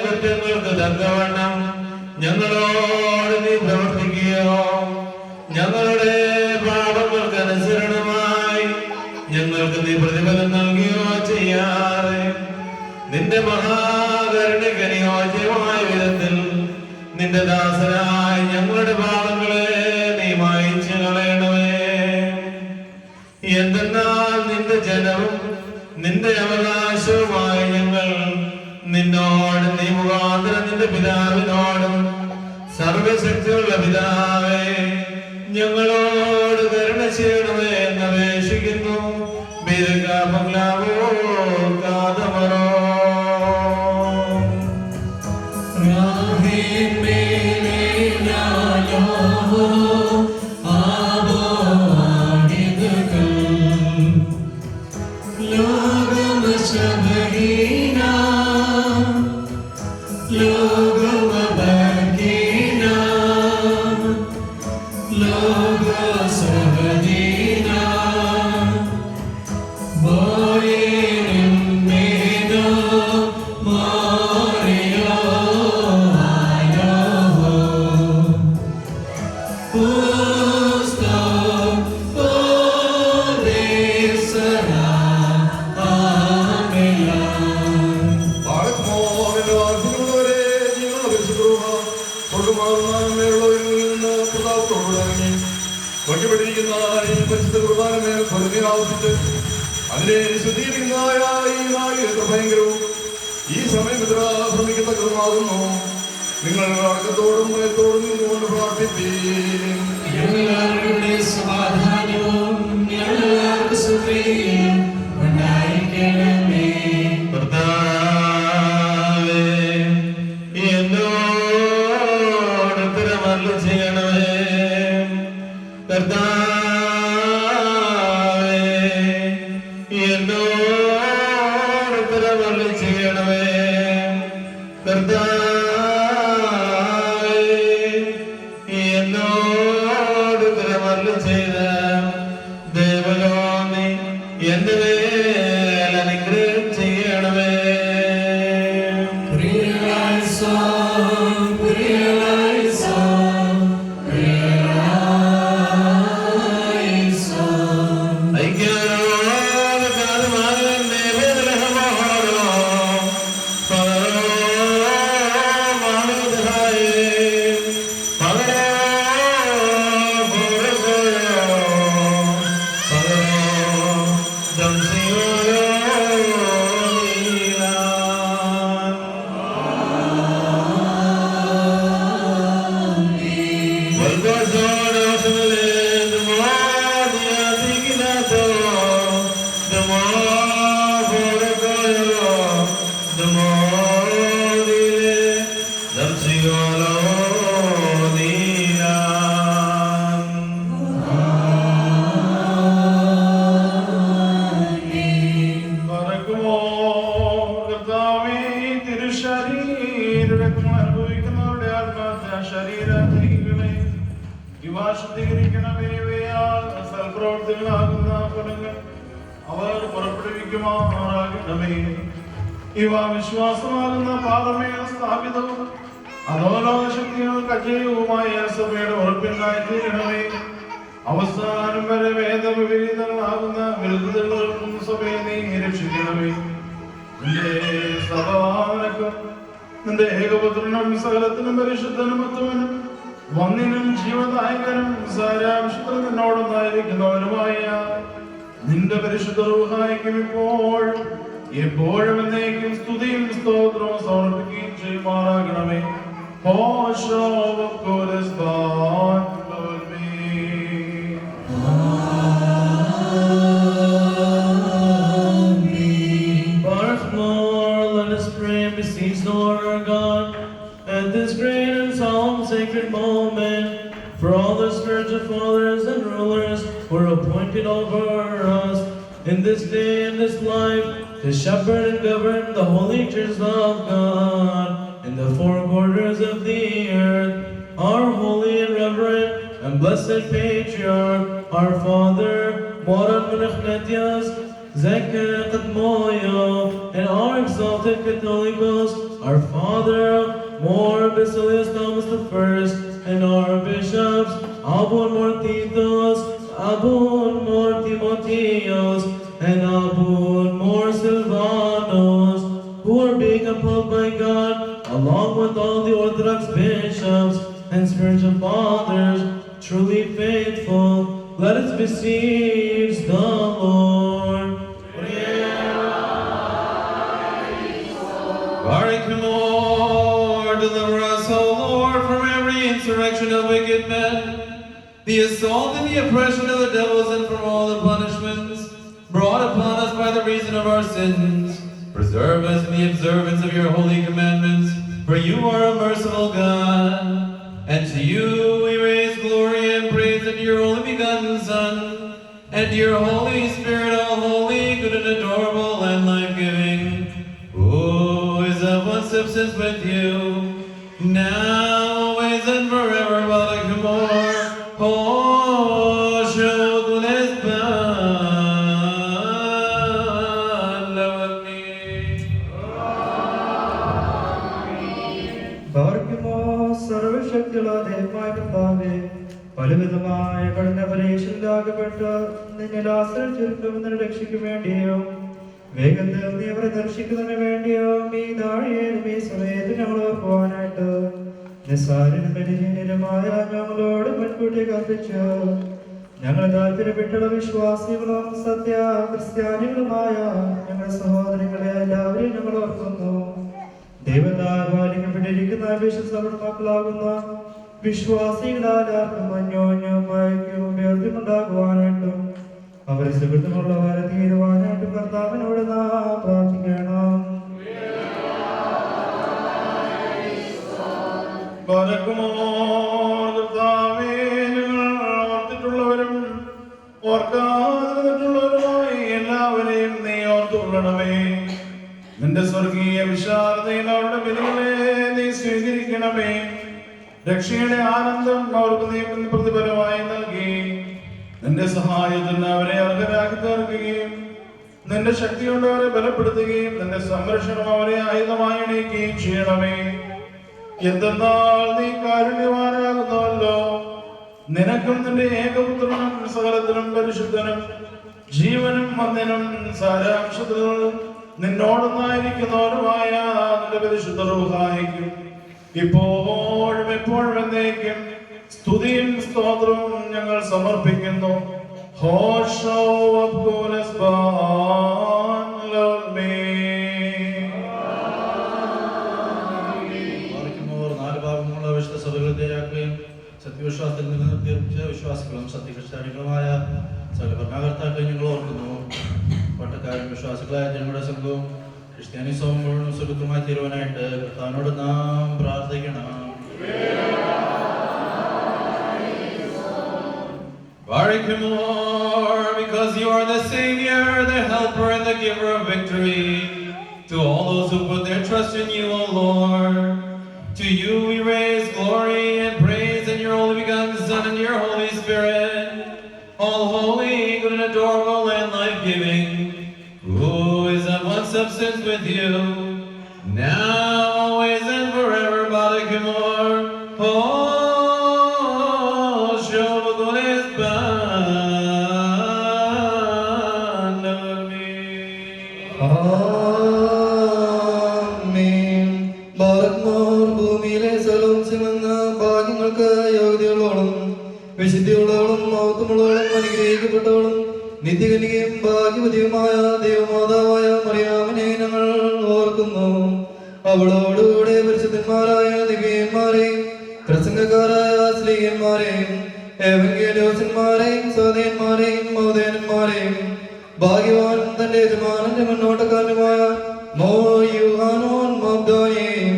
കുറ്റങ്ങൾക്ക് തക്കവണ്ണം ഞങ്ങളോട് നീ പ്രവർത്തിക്കുകയോ ഞങ്ങളുടെ പാപങ്ങൾക്ക് അനുസരണമായി ഞങ്ങൾക്ക് നീ പ്രതിഫലം നൽകുകയോ ചെയ്യാതെ നിന്റെ മഹാകരുണയ്ക്ക് അനുയോജ്യമായ വിധത്തിൽ നിന്റെ ദാസനായ ഞങ്ങളുടെ പാപങ്ങളെ നീ മായിച്ചു കളയണമേ. എന്തെന്നാൽ നിന്റെ ജനവും നിന്റെ അവകാശവുമായി ഞങ്ങൾ നിന്നോട് നീ മുഖാന്തരം നിന്റെ പിതാവിനോടും സർവശക്തിയുള്ള പിതാവേ ഞങ്ങളോട് കരുണ ചെയ്യണമേ എന്നപേക്ഷിക്കുന്നു. അതിനെ ശുദ്ധീകരിക്കുന്നതായ ഈ നാളിൽ എത്ര ഭയങ്കരവും ഈ സമയം എത്ര ഭ്രമിക്കത്തക്കതുമാകുന്നു. നിങ്ങൾ അടക്കത്തോടും ഭയത്തോടും നിന്നുകൊണ്ട് പ്രാർത്ഥിപ്പീൻ. ഞങ്ങളുടെ സമാധാനവും ഞങ്ങൾക്ക് സുഖയും ഉണ്ടായിരിക്കണമേ. എന്നോട് ഉത്തരമരുളി ചെയ്യണമേ. കർത്താവേ എന്നോട് ഉത്തരമരുളി ചെയ്യണമേ. കർത്താവേ എന്നോട് ഉത്തരമരുളി ചെയ്ത ദേവലോനി എന്റെ മേൽ അനുഗ്രഹം ചെയ്യണമേ. അവർ പുറപ്പെടുവിക്കുമാറാകണമേ. ഇവ വിശ്വാസമാകുന്ന പാദമേ സ്ഥാപിതവും അധോലോകശക്തികൾ കജയവുമായ സഭയുടെ ഉറപ്പിനായി തീരണമേ. അവസാനം വരെ വേദവിപരീതങ്ങളാകുന്ന വിരുദ്ധതകളും സഭയെ നീ രക്ഷിക്കണമേ. നിന്റെ സഭാനക്കും നിന്റെ ഏകപുത്രനും സകലത്തിനും പരിശുദ്ധനും ഉത്തമനും വന്യനും ജീവദായകനും സാരാംശത്തിൽ നിന്നോടൊന്നായിരിക്കുന്നവനുമായ നിന്റെ പരിശുദ്ധ റൂഹായിക്കും ഇപ്പോഴും എപ്പോഴും എന്നേക്കും സ്തുതിയും സ്തോത്രവും സമർപ്പിക്കുകയും ചെയ്യുമാറാകണമേ. Let us pray and beseech the Lord our God at this great and solemn sacred moment, for all the spiritual fathers and rulers who are appointed over us in this day and this life to shepherd and govern the holy church of God in the four quarters of the earth, our holy and and blessed patriarch, our father, Moran Menachnetias, Zechariah Kadmoya, and our exalted Catholicos, our father, More Basilius Thomas I, and our bishops, Abun Mortitos, Abun Mor Timotheos, and Abun Mor Silvanos, who are being upheld by God, along with all the Orthodox bishops and spiritual fathers, truly faithful. Let us beseech the Lord. Barik him, Lord, deliver us, O Lord, from every insurrection of wicked men, the assault and the oppression of the devils, and from all the punishments brought upon us by the reason of our sins. Preserve us in the observance of your holy commandments, for you are a merciful God. And to you we raise glory and praise unto your only begotten Son, and to your Holy Spirit, all holy, good and adorable, and life-giving, who is of one substance with you, now, always, and forever. Barak Hamor, Hosho Gulesban, സർവശക്തിയുള്ള കർത്താവേ, പലവിധമായ കഠിന പരീക്ഷയിലാകപ്പെട്ട് നിന്നെ ആശ്രയിച്ചിരിക്കുമെന്ന് രക്ഷയ്ക്ക് വേണ്ടിയോ വേഗത്തിൽ നീ അവരെ ദർശിക്കുന്നതിന് വേണ്ടിയോ ഈ നാഴികയിലും ഈ സമയത്ത് ഞങ്ങൾ ഓർക്കുവാനായിട്ട് നിസ്സാരനും ബലഹീനരുമായ ഞങ്ങളോട് മുൻകൂട്ടി കൽപ്പിച്ചു ഞങ്ങൾ താല്പര്യപ്പെട്ടുള്ള വിശ്വാസികളും സത്യ ക്രിസ്ത്യാനികളുമായ ഞങ്ങളുടെ സഹോദരങ്ങളെ എല്ലാവരെയും ഞങ്ങൾ ഓർക്കുന്നു. ദൈവത്താൽ പാലിക്കപ്പെട്ടിരിക്കുന്ന വിശ്വസഭ മക്കളാകുന്ന വിശ്വാസികളാർക്കും അന്യോന്യം ഐക്യവും ബോധ്യമുണ്ടാകുവാനായിട്ടും അവരെ സുഹൃത്തുമുള്ളവരെ തീരുവാനായിട്ടും കർത്താവിനോട് നാം പ്രാർത്ഥിക്കണം. കർത്താവേ, ഞങ്ങൾ ഓർത്തിട്ടുള്ളവരും ഓർക്കാതിരുന്നിട്ടുള്ളവരുമായി എല്ലാവരെയും നീ ഓർത്തുകൊള്ളണമേ. നിന്റെ സ്വർഗീയ വിശാലതയിൽ അവരുടെ ബലികളെ നീ സ്വീകരിക്കണമേ. രക്ഷയുടെ ആനന്ദം അവർക്ക് നീ പ്രതിഫലമായി നൽകി നിന്റെ സഹായത്തിന് അവരെ അർഹരാക്കി തീർക്കുകയും നിന്റെ ശക്തി കൊണ്ട് അവരെ ബലപ്പെടുത്തുകയും നിന്റെ സംരക്ഷണം അവരെ ആയുധമായി എണീക്കുകയും ചെയ്യണമേ. എന്തെന്നാൽ നീ കാരുണ്യവാനാകുന്നുവല്ലോ. നിനക്കും നിന്റെ ഏകപുത്രനും സകലത്തിനും പരിശുദ്ധനും ജീവനും വന്ദനും സാരാംശത്തിനും നിന്നോടൊന്നായിരിക്കുന്നവരുമായ നിന്റെ പരിശുദ്ധ റൂഹായിക്കും ഇപ്പോഴും എപ്പോഴും എന്നേക്കും സ്തുതിയും സ്തോത്രവും ഞങ്ങൾ സമർപ്പിക്കുന്നു. ഹോഷോ നാല് ഭാഗങ്ങളുള്ള വിശുദ്ധ സഭകളെ തയ്യാറാക്കുകയും സത്യവിശ്വാസത്തിൽ നിലനിർത്തിയ വിശ്വാസികളും സത്യക്രിസ്ത്യാനികളുമായ സകല ഭരണകർത്താക്കളെ ഞങ്ങൾ ഓർക്കുന്നു. പട്ടക്കാരും വിശ്വാസികളായ ജനങ്ങളുടെ സംഘവും ക്രിസ്ത്യാനി സമൂഹം മുഴുവൻ സുഖമായി തീരുവാനായിട്ട് കർത്താവിനോട് നാം പ്രാർത്ഥിക്കണം. Barik him, Lord, because you are the Savior, the Helper, and the Giver of victory. To all those who put their trust in you, O Lord, to you we raise glory and praise in your only begotten Son and your Holy Spirit, all holy, good and adorable, and life-giving, who is of one substance with you, now, always, and forever. Barak him, Lord. ഭൂമിയിലെ സ്ഥലവും ചുമന്ന ഭാഗ്യങ്ങൾക്ക് യോഗ്യതയുള്ളവളും വിശുദ്ധിയുള്ളവളും മഹത്വമുള്ളവളും അനുഗ്രഹിക്കപ്പെട്ടവളും നിത്യകന്യകയും ഭാഗ്യവതിയുമായ ദൈവമാതാവായ മറിയാമിനെ ഞങ്ങൾ ഓർക്കുന്നു. അവളോടുകൂടെ പരിശുദ്ധന്മാരായ ദിവ്യന്മാരെയും പ്രസംഗക്കാരായ സ്ത്രീയന്മാരെയും ഏവങ്കേലോചന്മാരെയും സഹോദയന്മാരെയും മഹോദയന്മാരെയും ഭാഗ്യവാൻ തന്റെ യജമാനന്റെ മുന്നോട്ടക്കാരനുമായ മോയുഹാനോൻ മബ്ദോയെയും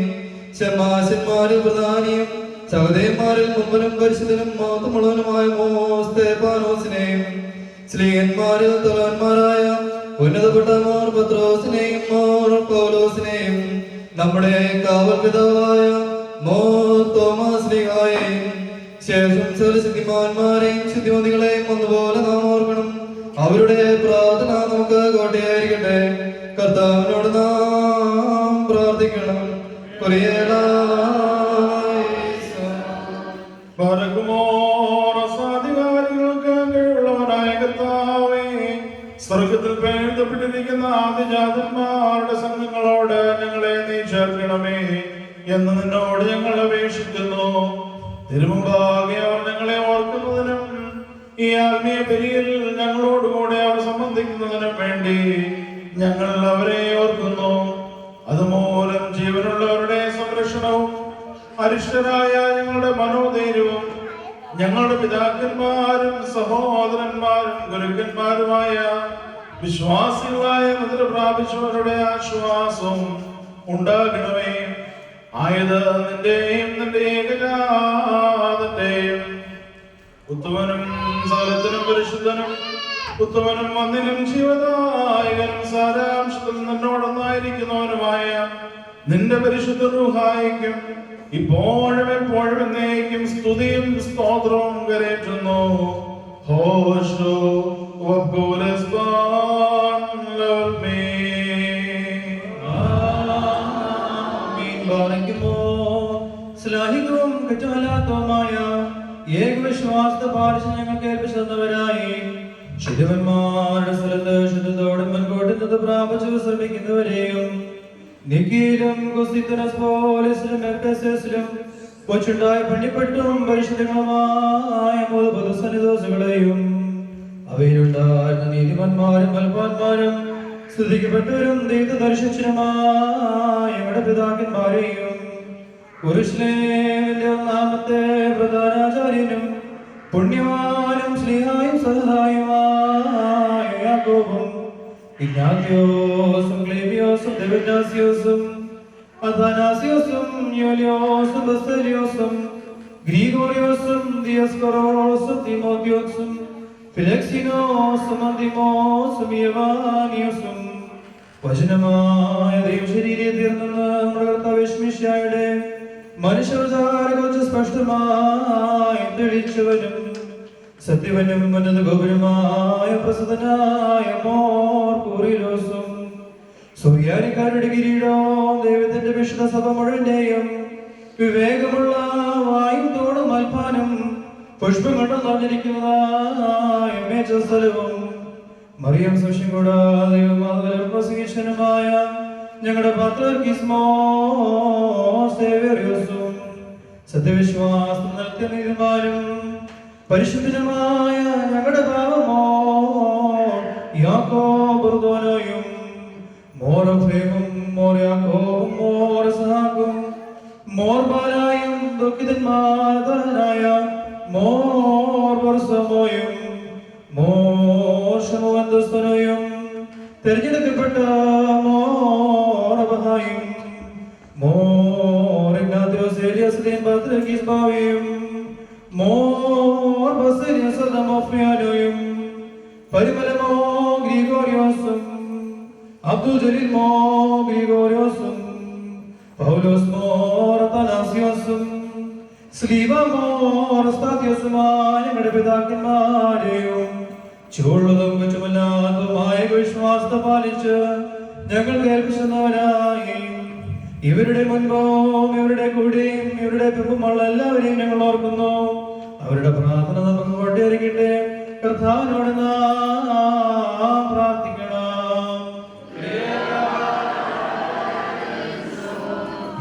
ശമാശന്മാരിൽ പ്രധാനിയും സഹോദയന്മാരിൽ മുമ്പനും പരിശുദ്ധനും മഹത്വമുള്ളവനുമായ മോസ്തേഫാനോസിനെയും സ്ത്രീയന്മാരിൽ തലവന്മാരായ ഉന്നതപ്പെട്ട മോർ പത്രോസിനെയും മോർ പൗലോസിനെയും നമ്മുടെ കാവൽ പിതാവായ മോർ തോമസ് ലീഹായെയും ശേഷം ശുദ്ധിമാന്മാരെയും ശുദ്ധിമതികളെയും ഒന്നുപോലെ നാം ഓർക്കണം. അവരുടെ പ്രാർത്ഥന നമുക്ക് കോട്ടയായിരിക്കട്ടെ. കർത്താവിനോട് നാം പ്രാർത്ഥിക്കണം. അധികാരികൾക്ക് കഴിവുള്ളവനായ കർത്താവേ, സ്വർഗത്തിൽ എഴുതപ്പെട്ടിരിക്കുന്ന ആദിജാതന്മാരുടെ സംഘങ്ങളോട് ഞങ്ങളെ നീ ചേർക്കണമേ എന്ന് നിന്നോട് ഞങ്ങൾ അപേക്ഷിക്കുന്നു. തിരുമുമ്പാകെ അവർ ഞങ്ങളെ ഓർക്കുന്നതിനും ഈ ആത്മീയ ബലിയിൽ ഞങ്ങളോടുകൂടെ അവർ സംബന്ധിക്കുന്നതിനും വേണ്ടി ഞങ്ങൾ അവരെ ഓർക്കുന്നു. അതുമൂലം ജീവനുള്ളവരുടെ സംരക്ഷണവും അരിഷ്ടരായ ഞങ്ങളുടെ മനോധൈര്യവും ഞങ്ങളുടെ പിതാക്കന്മാരും സഹോദരന്മാരും ഗുരുക്കന്മാരുമായ വിശ്വാസികളായ മുദ്ര പ്രാപിച്ചവരുടെ ആശ്വാസവും ഉണ്ടാകണമേ. ആയത് നിന്റെയും നിന്റെ ഏകജാതന്റെയും ഉത്തമനും സകലത്തിനും പരിശുദ്ധനും ഉത്തമനും വന്ദിനും ജീവദായകനും സാരാംശത്തിൽ നിന്നോടൊന്നായിരിക്കുന്നവനുമായ നിന്റെ പരിശുദ്ധ റൂഹായിക്കും ഇപ്പോഴും എപ്പോഴും എന്നേക്കും സ്തുതിയും സ്തോത്രവും കരേറ്റുന്നു. ഹോശോ വബ്ഗോലസ്ബാൻ ലവൽമേ. സ്ലാഹികവും കുറ്റമല്ലാത്തവുമായ ഏകവിശ്വാസത്തെ പാലിച്ച് ഞങ്ങൾക്ക് ഏൽപ്പിച്ചവരായി ശുദ്ധവന്മാരുടെ സ്ഥലത്ത് ശുദ്ധത്തോടും മുൻകൂട്ടുന്നത് പ്രാപിച്ചു ശ്രമിക്കുന്നവരെയും നിക്കീലും കൊച്ചുണ്ടായ പണിപ്പെട്ടും പരിശുദ്ധങ്ങളുമായ പൊതുസന്നിദോസുകളെയും അവയിലുണ്ടായിരുന്ന നീതിമാന്മാരും അൽപാന്മാരും സ്തുതിക്കപ്പെട്ടവരും ദൈവദർശിച്ചനുമായ ഞങ്ങളുടെ പിതാക്കന്മാരെയും യെരൂശലേമിന്റെ ഒന്നാമത്തെ പ്രധാനാചാര്യനും പുണ്യവാനും സ്ലീഹായും സഹതായുമായ യാക്കോബും ഇഗ്നാത്യോസും ക്ലേവിയോസും ദെവനാസിയോസും അഥാനാസിയോസും യോലിയോസും ബസേലിയോസും ഗ്രിഗോറിയോസും ദിയസ്കോറോസും തിമോത്തിയോസും ഫിലക്സിനോസും അന്തിമോസും യവാനിയോസും വചനമായ ദൈവശരീരയെ തീർന്നെന്ന് നമ്മുടെ കർത്താവ് യേശുമിശിഹായുടെ മനുഷ്യവതാരകുറിച്ച് സ്പഷ്ടമായി തെളിയിച്ചവനും സത്യവനും ഉന്നത ഗോപുരമായ പ്രസിദ്ധനായ മോർ കൂറിലോസും സുറിയാനിക്കാരുടെ കിരീടവും ദൈവത്തിന്റെ വിശുദ്ധ സഭ മുഴുവന്റെയും വിവേകമുള്ള വായും തോടും അൽപ്പാനും പുഷ്പം കൊണ്ട് നിറഞ്ഞിരിക്കുന്നതായ മേച്ച സ്ഥലവും മറിയം സുഷ്യം കൂടാതെ പ്രസംഗിച്ചനുമായ ഞങ്ങളുടെ പാത്രീസ്മോസും സത്യവിശ്വാസം നൽകിയ നീതിമാരും പരിശുദ്ധനുമായ ഞങ്ങളുടെ പാവമോ യാക്കോബുർദോനോയും മോറഫേമും മോർയാക്കോബും മോറസഹാക്കും മോർബാലായും ദുഃഖിതന്മാരായ മോർ വർഷമോയും മോർഷമോന്തസ്തനോയും തിരഞ്ഞെടുക്കപ്പെട്ട മോറബഹായും മോർ ഇഗ്നാത്യോസേലിയസ്ലീം പത്രീസ്ബാവിയും മോർ ബസേലിയസദമോഫ്രിയാനോയും പരിമലമോ ഗ്രിഗോറിയോസും അബ്ദുൽ ജലീൽ മോ ഗ്രിഗോറിയോസും പൗലോസ് മോർ അത്തനാസിയോസും സ്ലീബ മോർ സ്താത്യോസുമായ ഞങ്ങളുടെ പിതാക്കന്മാരെയും ചുവള്ളതും കുറ്റമല്ലാത്തതുമായ വിശ്വാസത്തെ പാലിച്ച് ഞങ്ങൾ കേൾപ്പിച്ചവരായി ഇവരുടെ മുൻപും ഇവരുടെ കൂടെയും ഇവരുടെ പിമ്പുമുള്ള എല്ലാവരെയും ഞങ്ങൾ ഓർക്കുന്നു. അവരുടെ പ്രാർത്ഥന നമുക്ക് കൊണ്ടേറിക്കട്ടെ. കർത്താവിനോട് നാം പ്രാർത്ഥിക്കണം.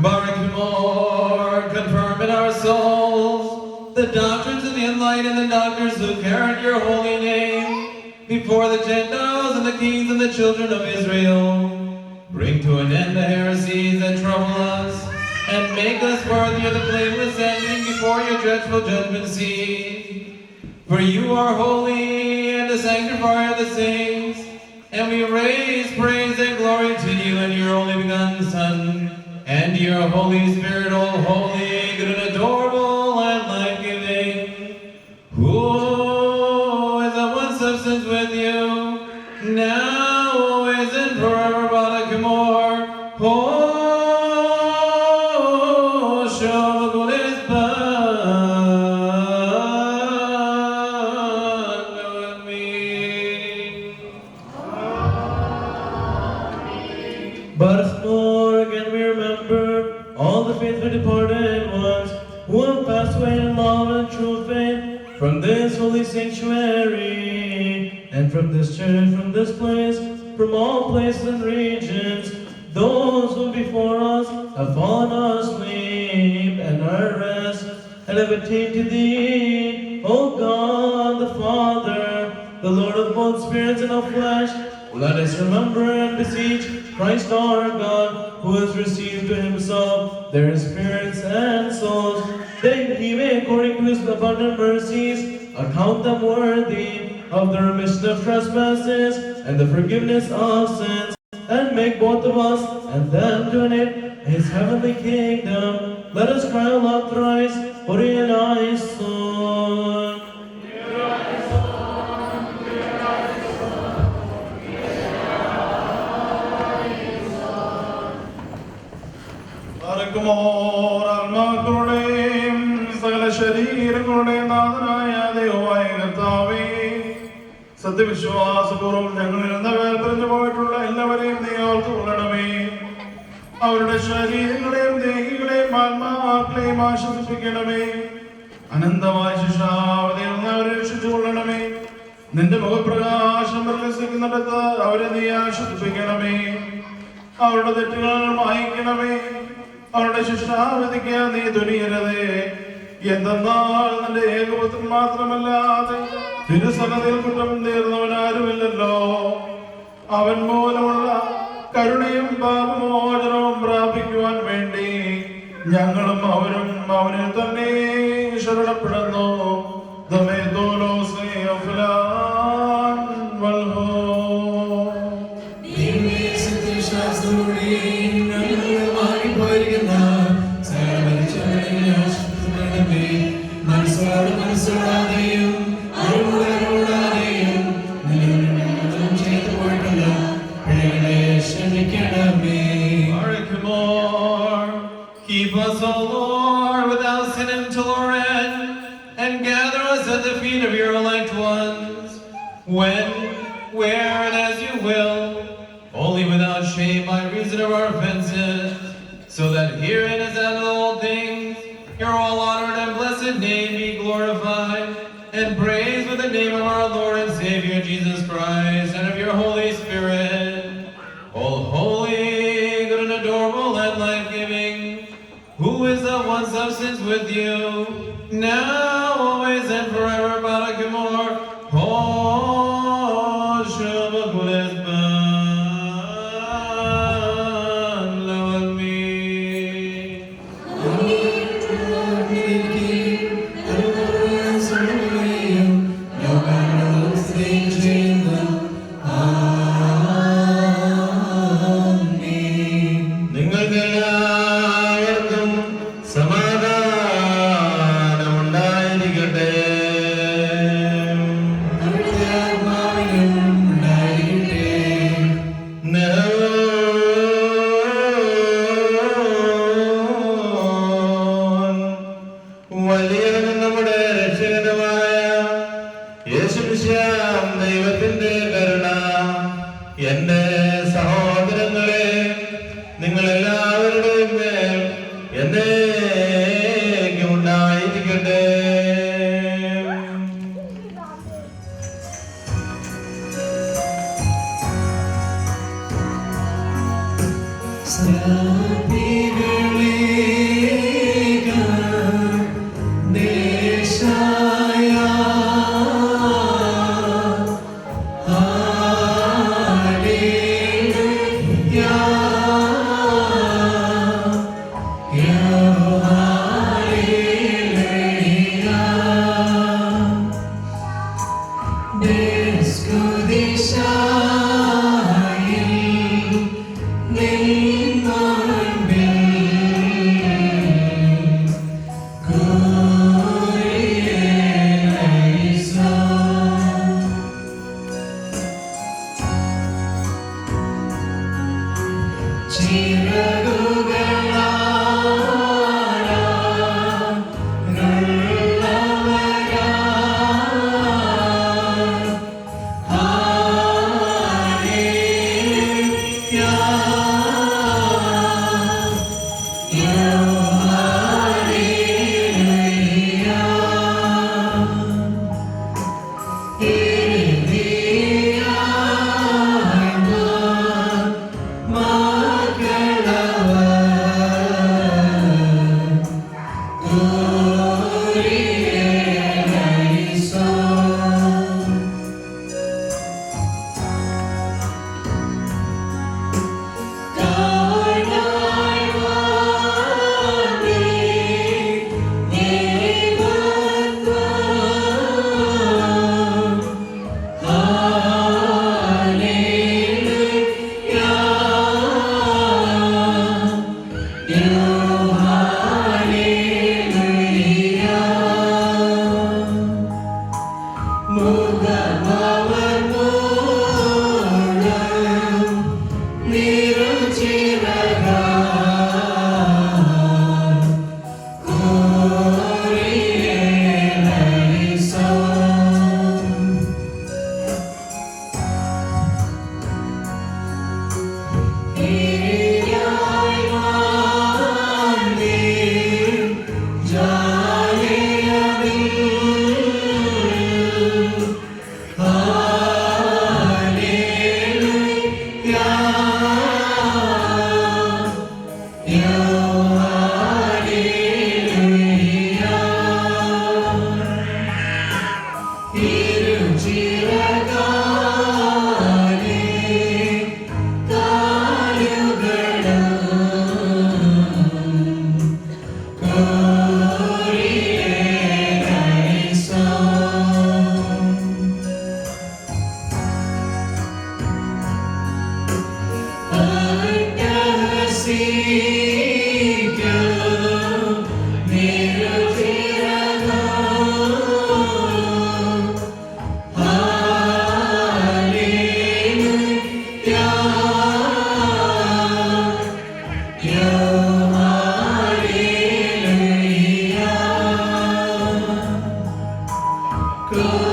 Barak Lord, confirm in our souls the doctrines of the enlightened and the doctors who carried your holy name before the Gentiles and the kings and the children of Israel. Bring to an end the heresies that trouble us, and make us worthy of the blameless ending before your dreadful judgment seat. For you are holy and the sanctifier of the saints, and we raise praise and glory to you and your only begotten Son, and your Holy Spirit, all holy, good and adorable and life-giving, who is of one substance with you, now, always, and forever. Barak Mor, Hosho V'Golesban. from this holy sanctuary, and from this church, from this place, from all places and regions, those who before us have fallen asleep and are at rest, and have attained to thee, O God the Father, the Lord of both spirits and of flesh. Let us remember and beseech Christ our God, who has received to himself their spirits and souls, that he may, according to his abundant mercies, account them worthy of the remission of trespasses and the forgiveness of sins, and make both of us and them to inherit his heavenly kingdom. Let us cry aloud thrice, Kyrie eleison. ആത്മാക്കളുടെയും സകല ശരീരങ്ങളുടെയും നാഥനായ ദൈവമായ കർത്താവേ, സത്യവിശ്വാസപൂർവ്വം ഞങ്ങളിൽ നിന്ന് വേർപിരിഞ്ഞു പോയിട്ടുള്ള എല്ലാവരെയും നീ ഓർത്തുകൊള്ളണമേ. അവരുടെ ശരീരങ്ങളെയും ദേഹികളെയും ആത്മാക്കളെയും ആശ്വസിപ്പിക്കണമേ. അനന്തമായ ശിക്ഷാവധിയിൽ നിന്ന് അവരെ രക്ഷിച്ചുകൊള്ളണമേ. നിന്റെ മുഖപ്രകാശം പ്രകാശിക്കുന്നിടത്ത് അവരെ നീ ആശ്വസിപ്പിക്കണമേ. അവരുടെ തെറ്റുകൾ മായിക്കണമേ. അവരുടെ ശിക്ഷാവിധിക്ക് നീ തുനിയരുതേ. എന്തെന്നാൽ നിന്റെ ഏകപുത്രൻ മാത്രമല്ലാതെ തിരുസന്നതിയിൽ കുറ്റം തീർന്നവനാരുമില്ലല്ലോ. അവൻ മൂലമുള്ള കരുണയും പാപമോചനവും പ്രാപിക്കുവാൻ വേണ്ടി ഞങ്ങളും അവരും അവനിൽ തന്നെ ശരണപ്പെടുന്നു. Keep us, O Lord, without sin until our end, and gather us at the feet of your elect ones, when, where, and as you will, only without shame by reason of our offenses, so that herein as in all things, your all honored and blessed name be glorified and praised with the name of our Lord and Savior Jesus Christ, and of your Holy Spirit, all holy, good and adorable and life-giving, who is of one substance with you, now, always, and forever. Barakamor, ദൈവത്തിന്റെ കരുണ എന്റെ സഹോദരങ്ങളെ നിങ്ങളെല്ലാവരുടെയും മേൽ എന്നേക്കും ഉണ്ടായിരിക്കട്ടെ. Name Amen.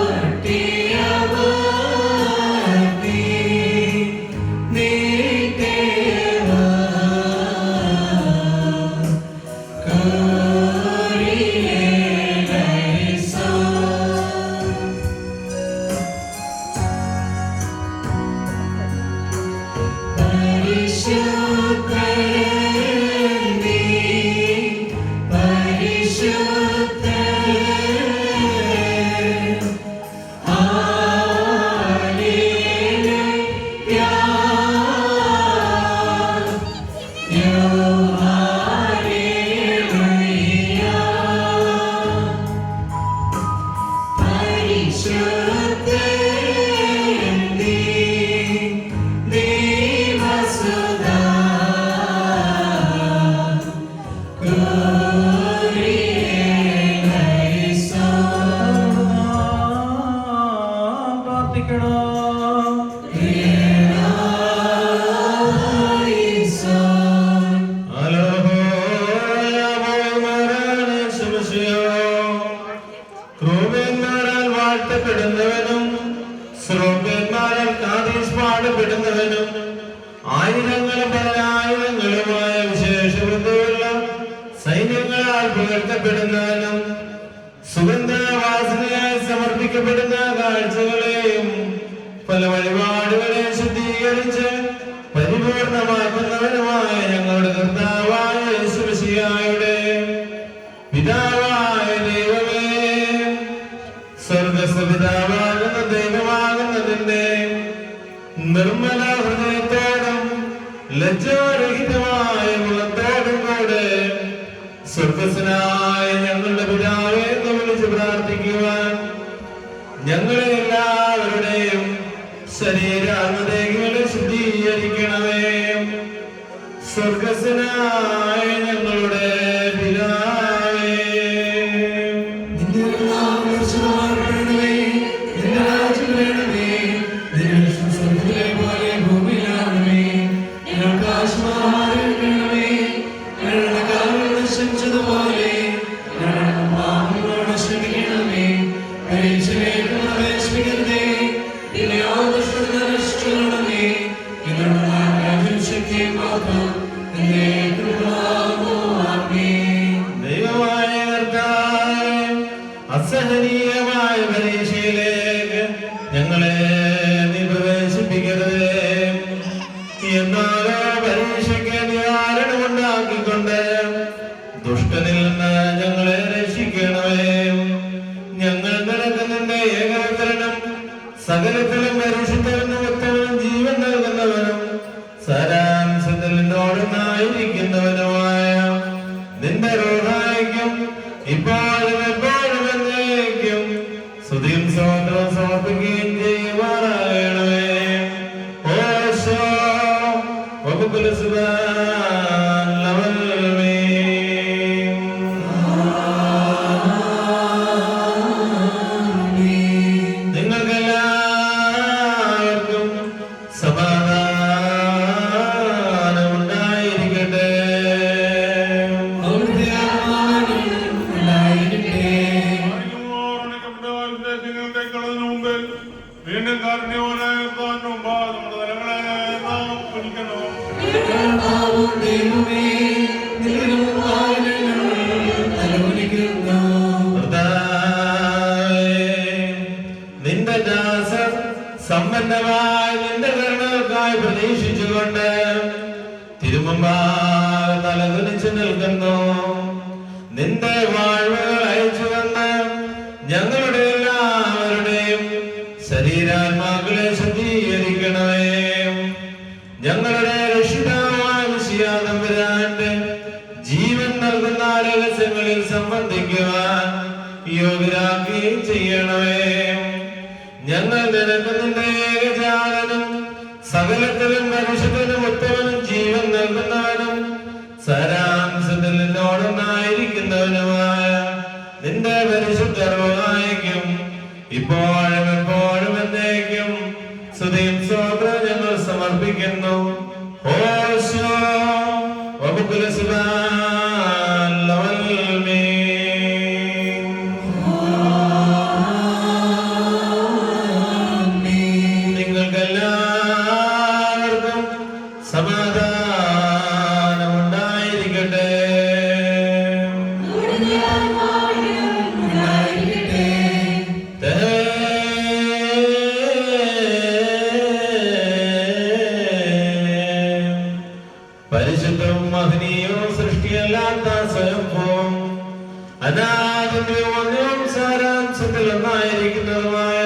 മാംസത്തിൽ ഒന്നായിരിക്കുന്നതുമായ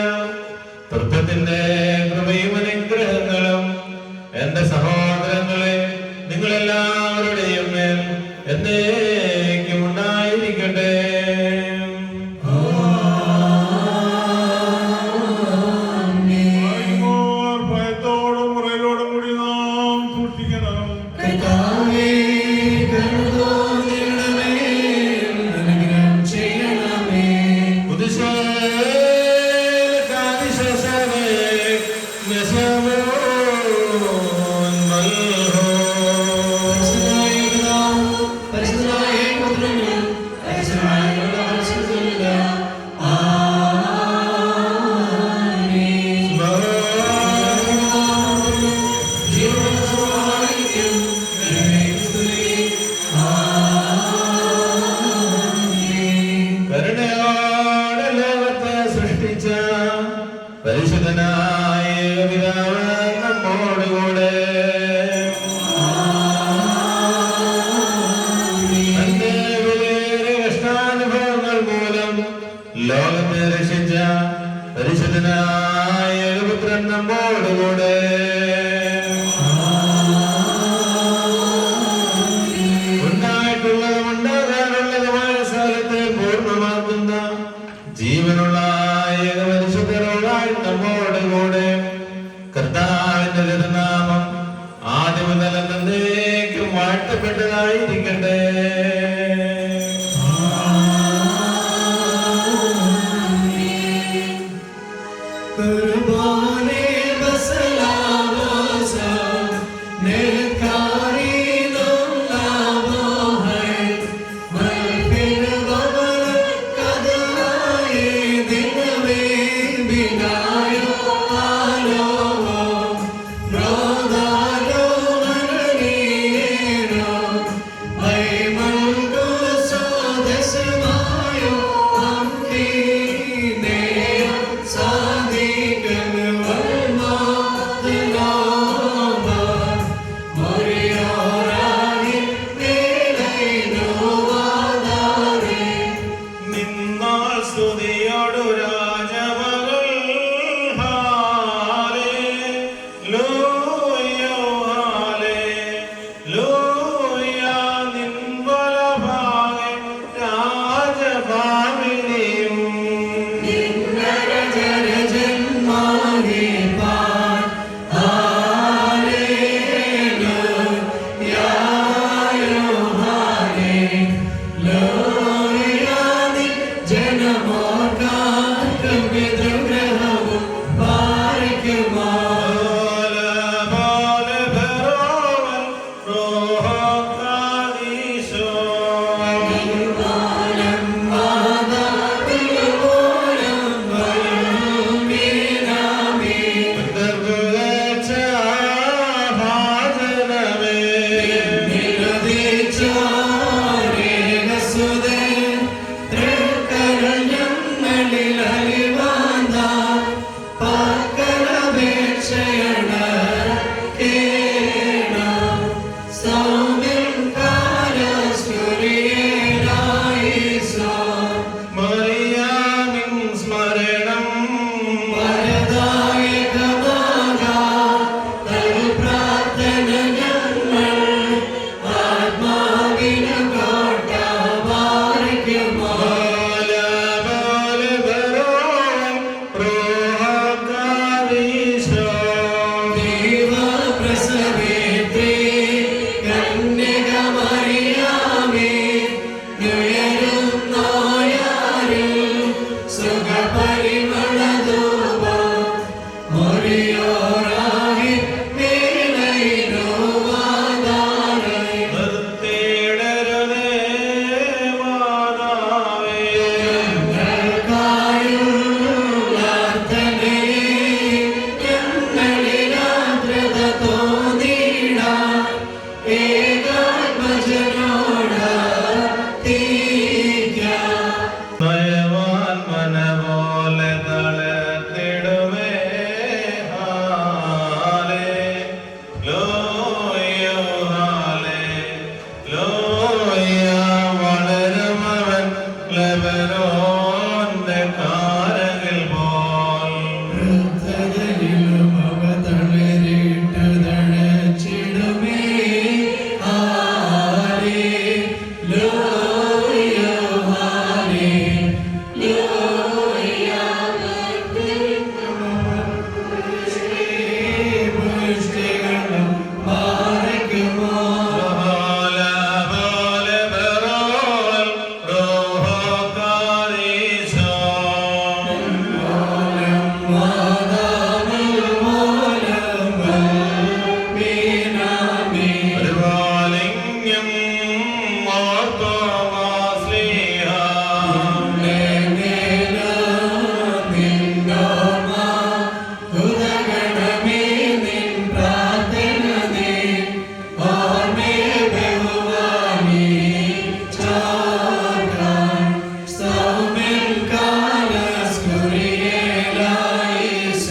തൃത്വത്തിന്റെ കൃപയും അനുഗ്രഹങ്ങളും എന്റെ സഹോദരങ്ങളെ നിങ്ങളെല്ലാവരുടെയും മേൽ എന്നേക്കും ഉണ്ടായിരിക്കട്ടെ. ഭയത്തോടും മുറയിലോടും കൂടി നാം സൂക്ഷിക്കണം. കരുണയോടെ ലോകത്തെ സൃഷ്ടിച്ച പരിശുദ്ധനായ പിതാവ് നമ്മോടുകൂടെ. തന്റെ വിലയേറിയ കഷ്ടാനുഭവങ്ങൾ മൂലം ലോകത്തെ രക്ഷിച്ച പരിശുദ്ധനായ പുത്രൻ നമ്മോടുകൂടെ. ഉണ്ടായിട്ടുള്ളതും ഉണ്ടാകാനുള്ളതുമായ സ്ഥലത്തെ പൂർണ്ണമാക്കുന്ന ജീവനുള്ള ഏകപരിശുദ്ധരോടായി നമ്മോടുകൂടെ. കർത്താവിന്റെ തിരുനാമം ആദ്യം മുതൽ എന്നേക്കും വാഴ്ത്തപ്പെട്ടതായിരിക്കട്ടെ. Binayo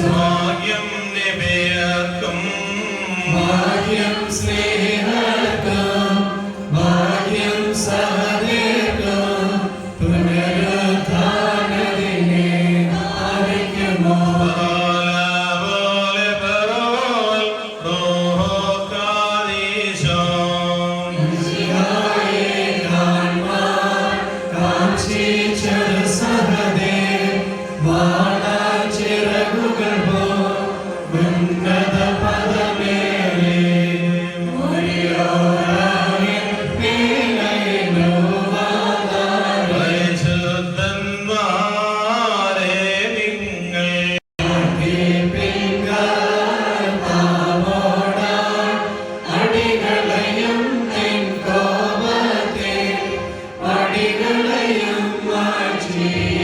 ഭാഗ്യം നിബിയർക്കും ഭാഗ്യം സ്നേഹർക്കും ഭാഗ്യം സഹദേർക്കും പുനരുത്ഥാനത്തിനെ അറിയിക്കുമോ പോലെ പരോൽ റോഹോ കാദീശോ മിശിഹായെ കാൺമാൻ കാംക്ഷിച്ചൊരു സഹദേർ വാളാചിറകുകൾ പോൽ ഉന്നത പദമേറി മുറിയോരാവിൻ പീലയിലുവാതായി പരിശുദ്ധന്മാരെ നിങ്ങൾ അടികളെയും നിൻ കോപത്തിൽ അടികളെയും മാറ്റിയിടേണം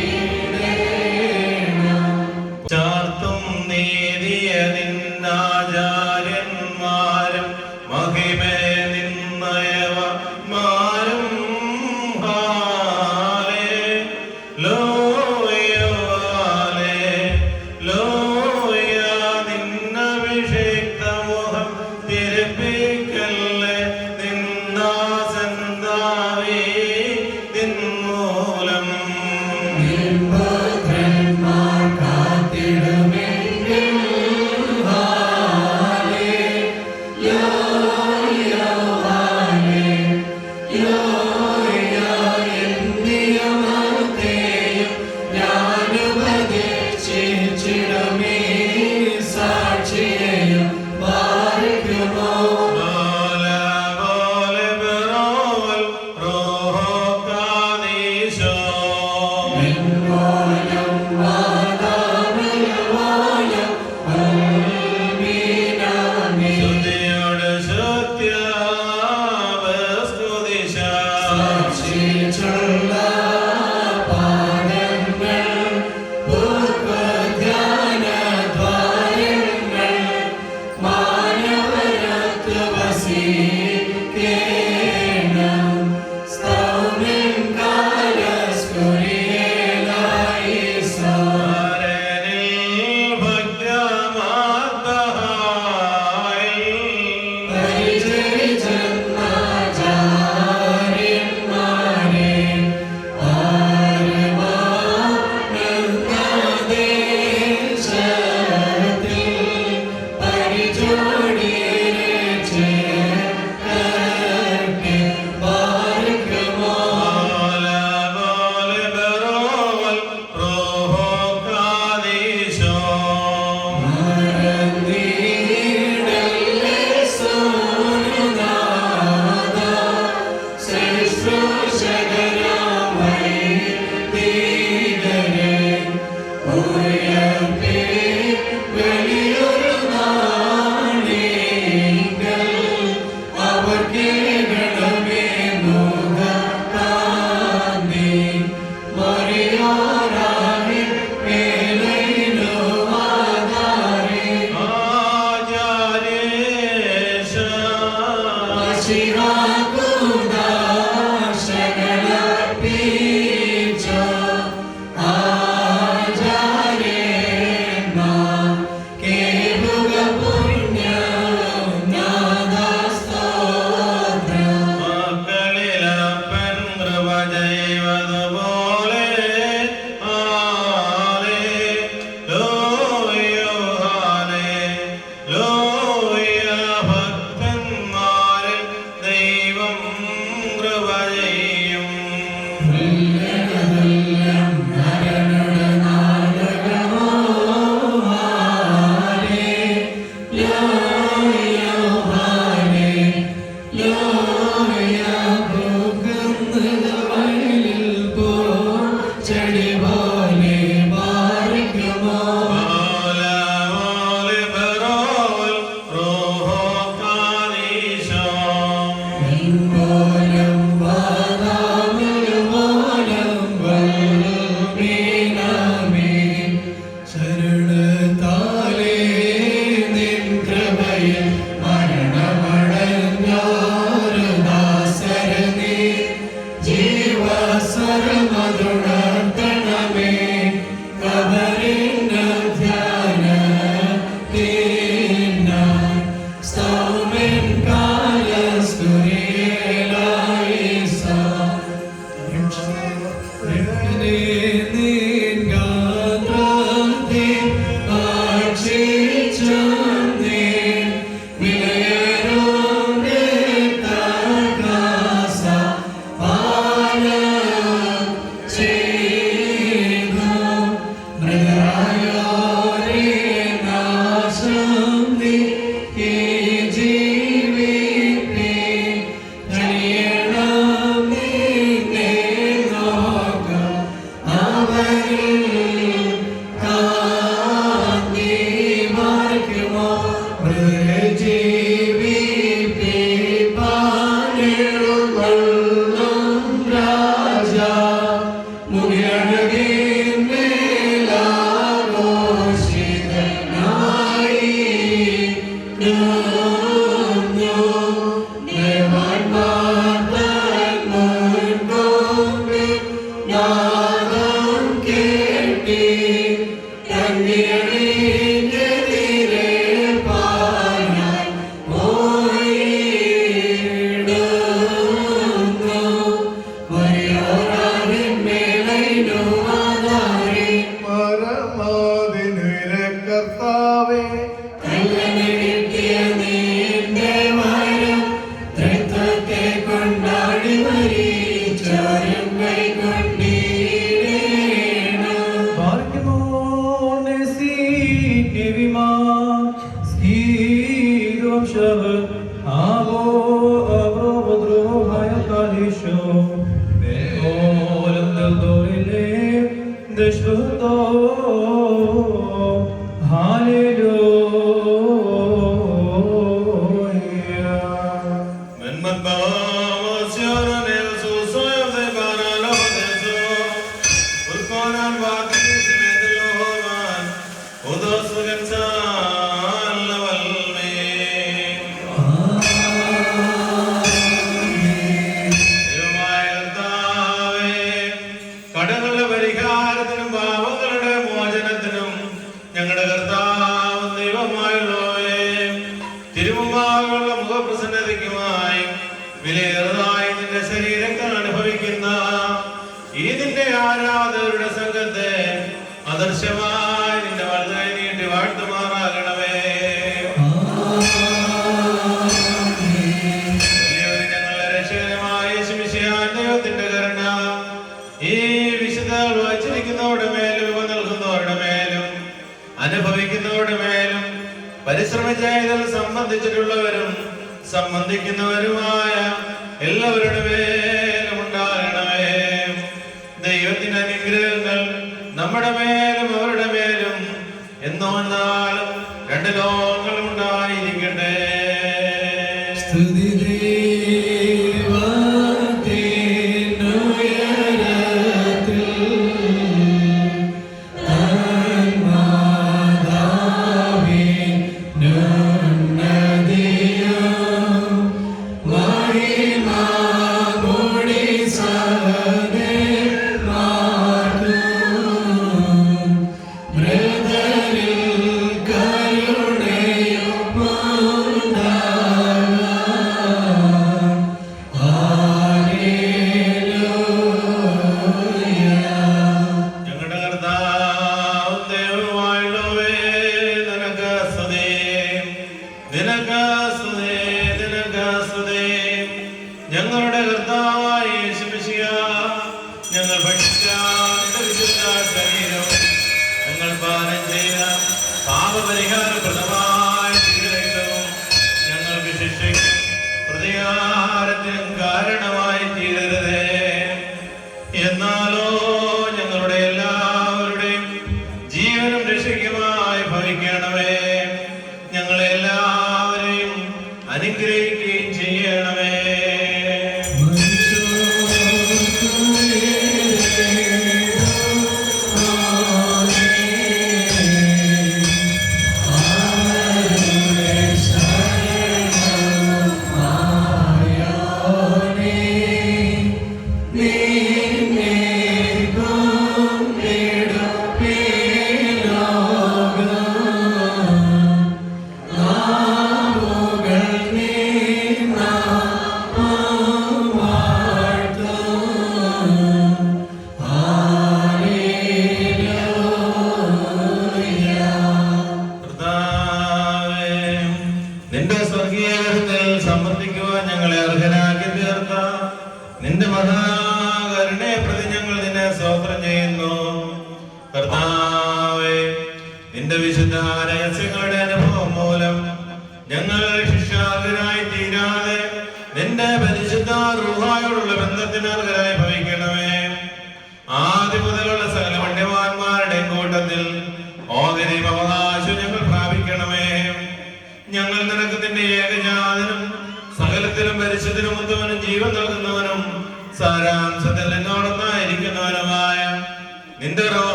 സംബന്ധിക്കുന്നവരുമായ എല്ലാവരുടെ മേലും ഉണ്ടാകണമേ. ദൈവത്തിന്റെ അനുഗ്രഹങ്ങൾ നമ്മുടെ മേലും അവരുടെ മേലും എന്നോ നാളും രണ്ട് ലോകങ്ങളും ഉണ്ടായിരിക്കട്ടെ.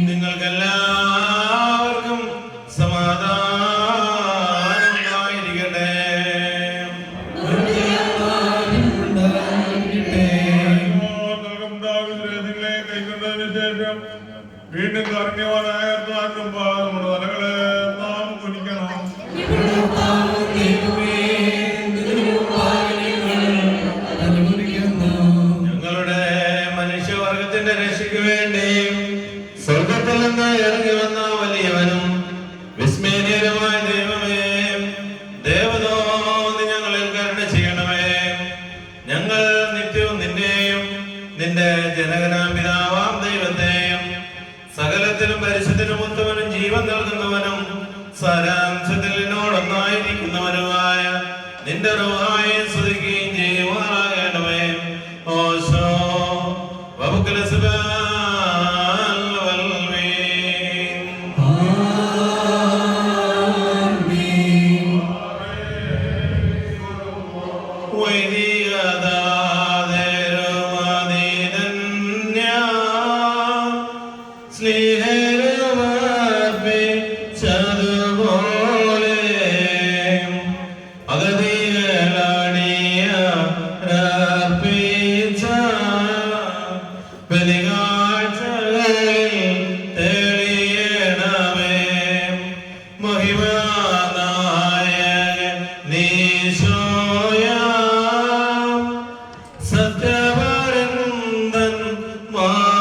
നിങ്ങൾക്കെല്ലാം കാരുണ്യവാനായ കർത്താവിന്റെ മുമ്പാകെ നമ്മുടെ തലകളെ നാം കുനിക്കണം. ഞങ്ങളുടെ മനുഷ്യവർഗത്തിന്റെ രക്ഷയ്ക്ക് വേണ്ടിയും സ്വർഗത്തിൽ നിന്ന് ഇറങ്ങി വന്ന വലിയവനും വിസ്മയനീയമായ ദൈവമേ, ദേവതോന്നി ഞങ്ങളിൽ കരുണ ചെയ്യണമേ. ഞങ്ങൾ നിത്യവും നിന്നെയും നിന്റെ ജനകനാം പിതാവാം ദൈവത്തെയും സകലത്തിലും പരിശുദ്ധനും ഉത്തമനും ജീവൻ നൽകുന്നവനും സാരാംശത്തിൽ എന്നോടൊന്നായിരിക്കുന്നവനുമായ നിന്റെ റൂഹായെ സ്തുതിക്കുകയും ചെയ്യുവാനാകണമേ. ഓശോ വബുക്കലസ്ബാൽ വൽമീൻ. വൈദികദാതരുമതിധന്യ സ്നേഹമർപ്പിച്ചതുപോലെ അഗതികളാടിയ അർപ്പിച്ച ബലികാഴ്ചകളിൽ തെളിയണമേ. മഹിമനായകൻ നീശോയാം സത്യപരന്തൻ മാതാവായി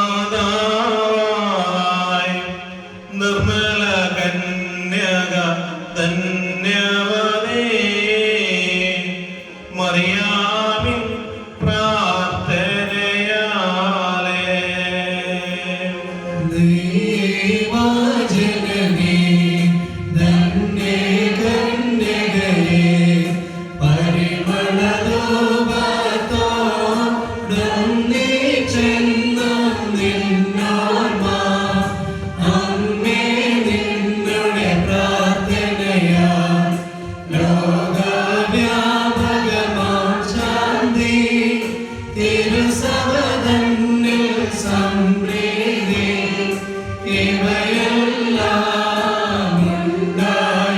നിർമ്മല കന്യക ധന്യവതി മറിയാമിൻ പ്രാർത്ഥനയാലേ. ദൈവജനനീ ധന്യകന്യകയേ പരിമളധൂപത്തോടൊന്നിച്ചെന്നും നിന്നോർമ്മ അമ്മേ നിന്നുടെ പ്രാർത്ഥനയാ ലോകവ്യാപകമാം ശാന്തി തിരുസഭതന്നിൽ സംപ്രീതി ഇവയെല്ലാം ഉണ്ടായിടണമേ.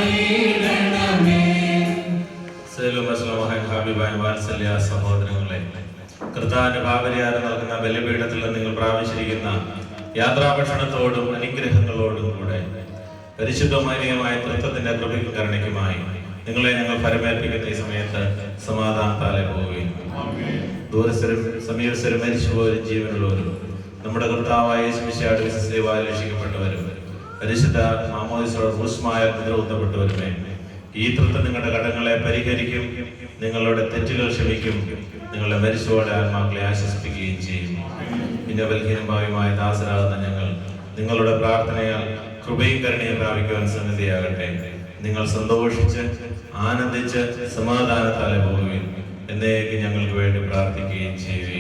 വാത്സല്യ സഹോദരങ്ങളെ, കർത്താവിന്റെ ഭാവര്യാരം നൽകുന്ന ബലിപീഠത്തിൽ നിങ്ങൾ പ്രാപിച്ചിരിക്കുന്ന യാത്രാഭക്ഷണത്തോടും അനുഗ്രഹങ്ങളോടും കൂടെ പരിശുദ്ധമായ തൃത്വത്തിന്റെ കൃപയ്ക്കും കരുണയ്ക്കുമായി നിങ്ങളെ ഞങ്ങൾ പരമേൽപ്പിക്കുന്ന ഈ സമയത്ത് സമാധാനത്താലെ പോവുകയും ദൂരസ്ഥരും സമീപസ്ഥരും മരിച്ചുപോലും ജീവനുള്ളവരും നമ്മുടെ കർത്താവായ യേശുമിശിഹായുടെ വിശ്വസ്തയാൽ രക്ഷിക്കപ്പെട്ടവരും പരിശുദ്ധ മാമോദിസയോട് ഊഷ്മായ മുദ്രകുത്തപ്പെട്ടവരുമേ, ഈ തൃത്വം നിങ്ങളുടെ കടങ്ങളെ പരിഹരിക്കും, നിങ്ങളുടെ തെറ്റുകൾ ക്ഷമിക്കും, നിങ്ങളുടെ മരിച്ചവരുടെ ആത്മാക്കളെ ആശ്വസിപ്പിക്കുകയും ചെയ്യും. പിന്നെ ബലഹീനമായ ദാസരാകുന്ന ഞങ്ങൾ നിങ്ങളുടെ പ്രാർത്ഥനയാൽ കൃപയും കരുണയും പ്രാപിക്കുവാൻ സന്നദ്ധയാകട്ടെ. നിങ്ങൾ സന്തോഷിച്ച് ആനന്ദിച്ച് സമാധാനത്താലെ പോവുകയും എന്നേക്ക് ഞങ്ങൾക്ക് വേണ്ടി പ്രാർത്ഥിക്കുകയും ചെയ്യുകയും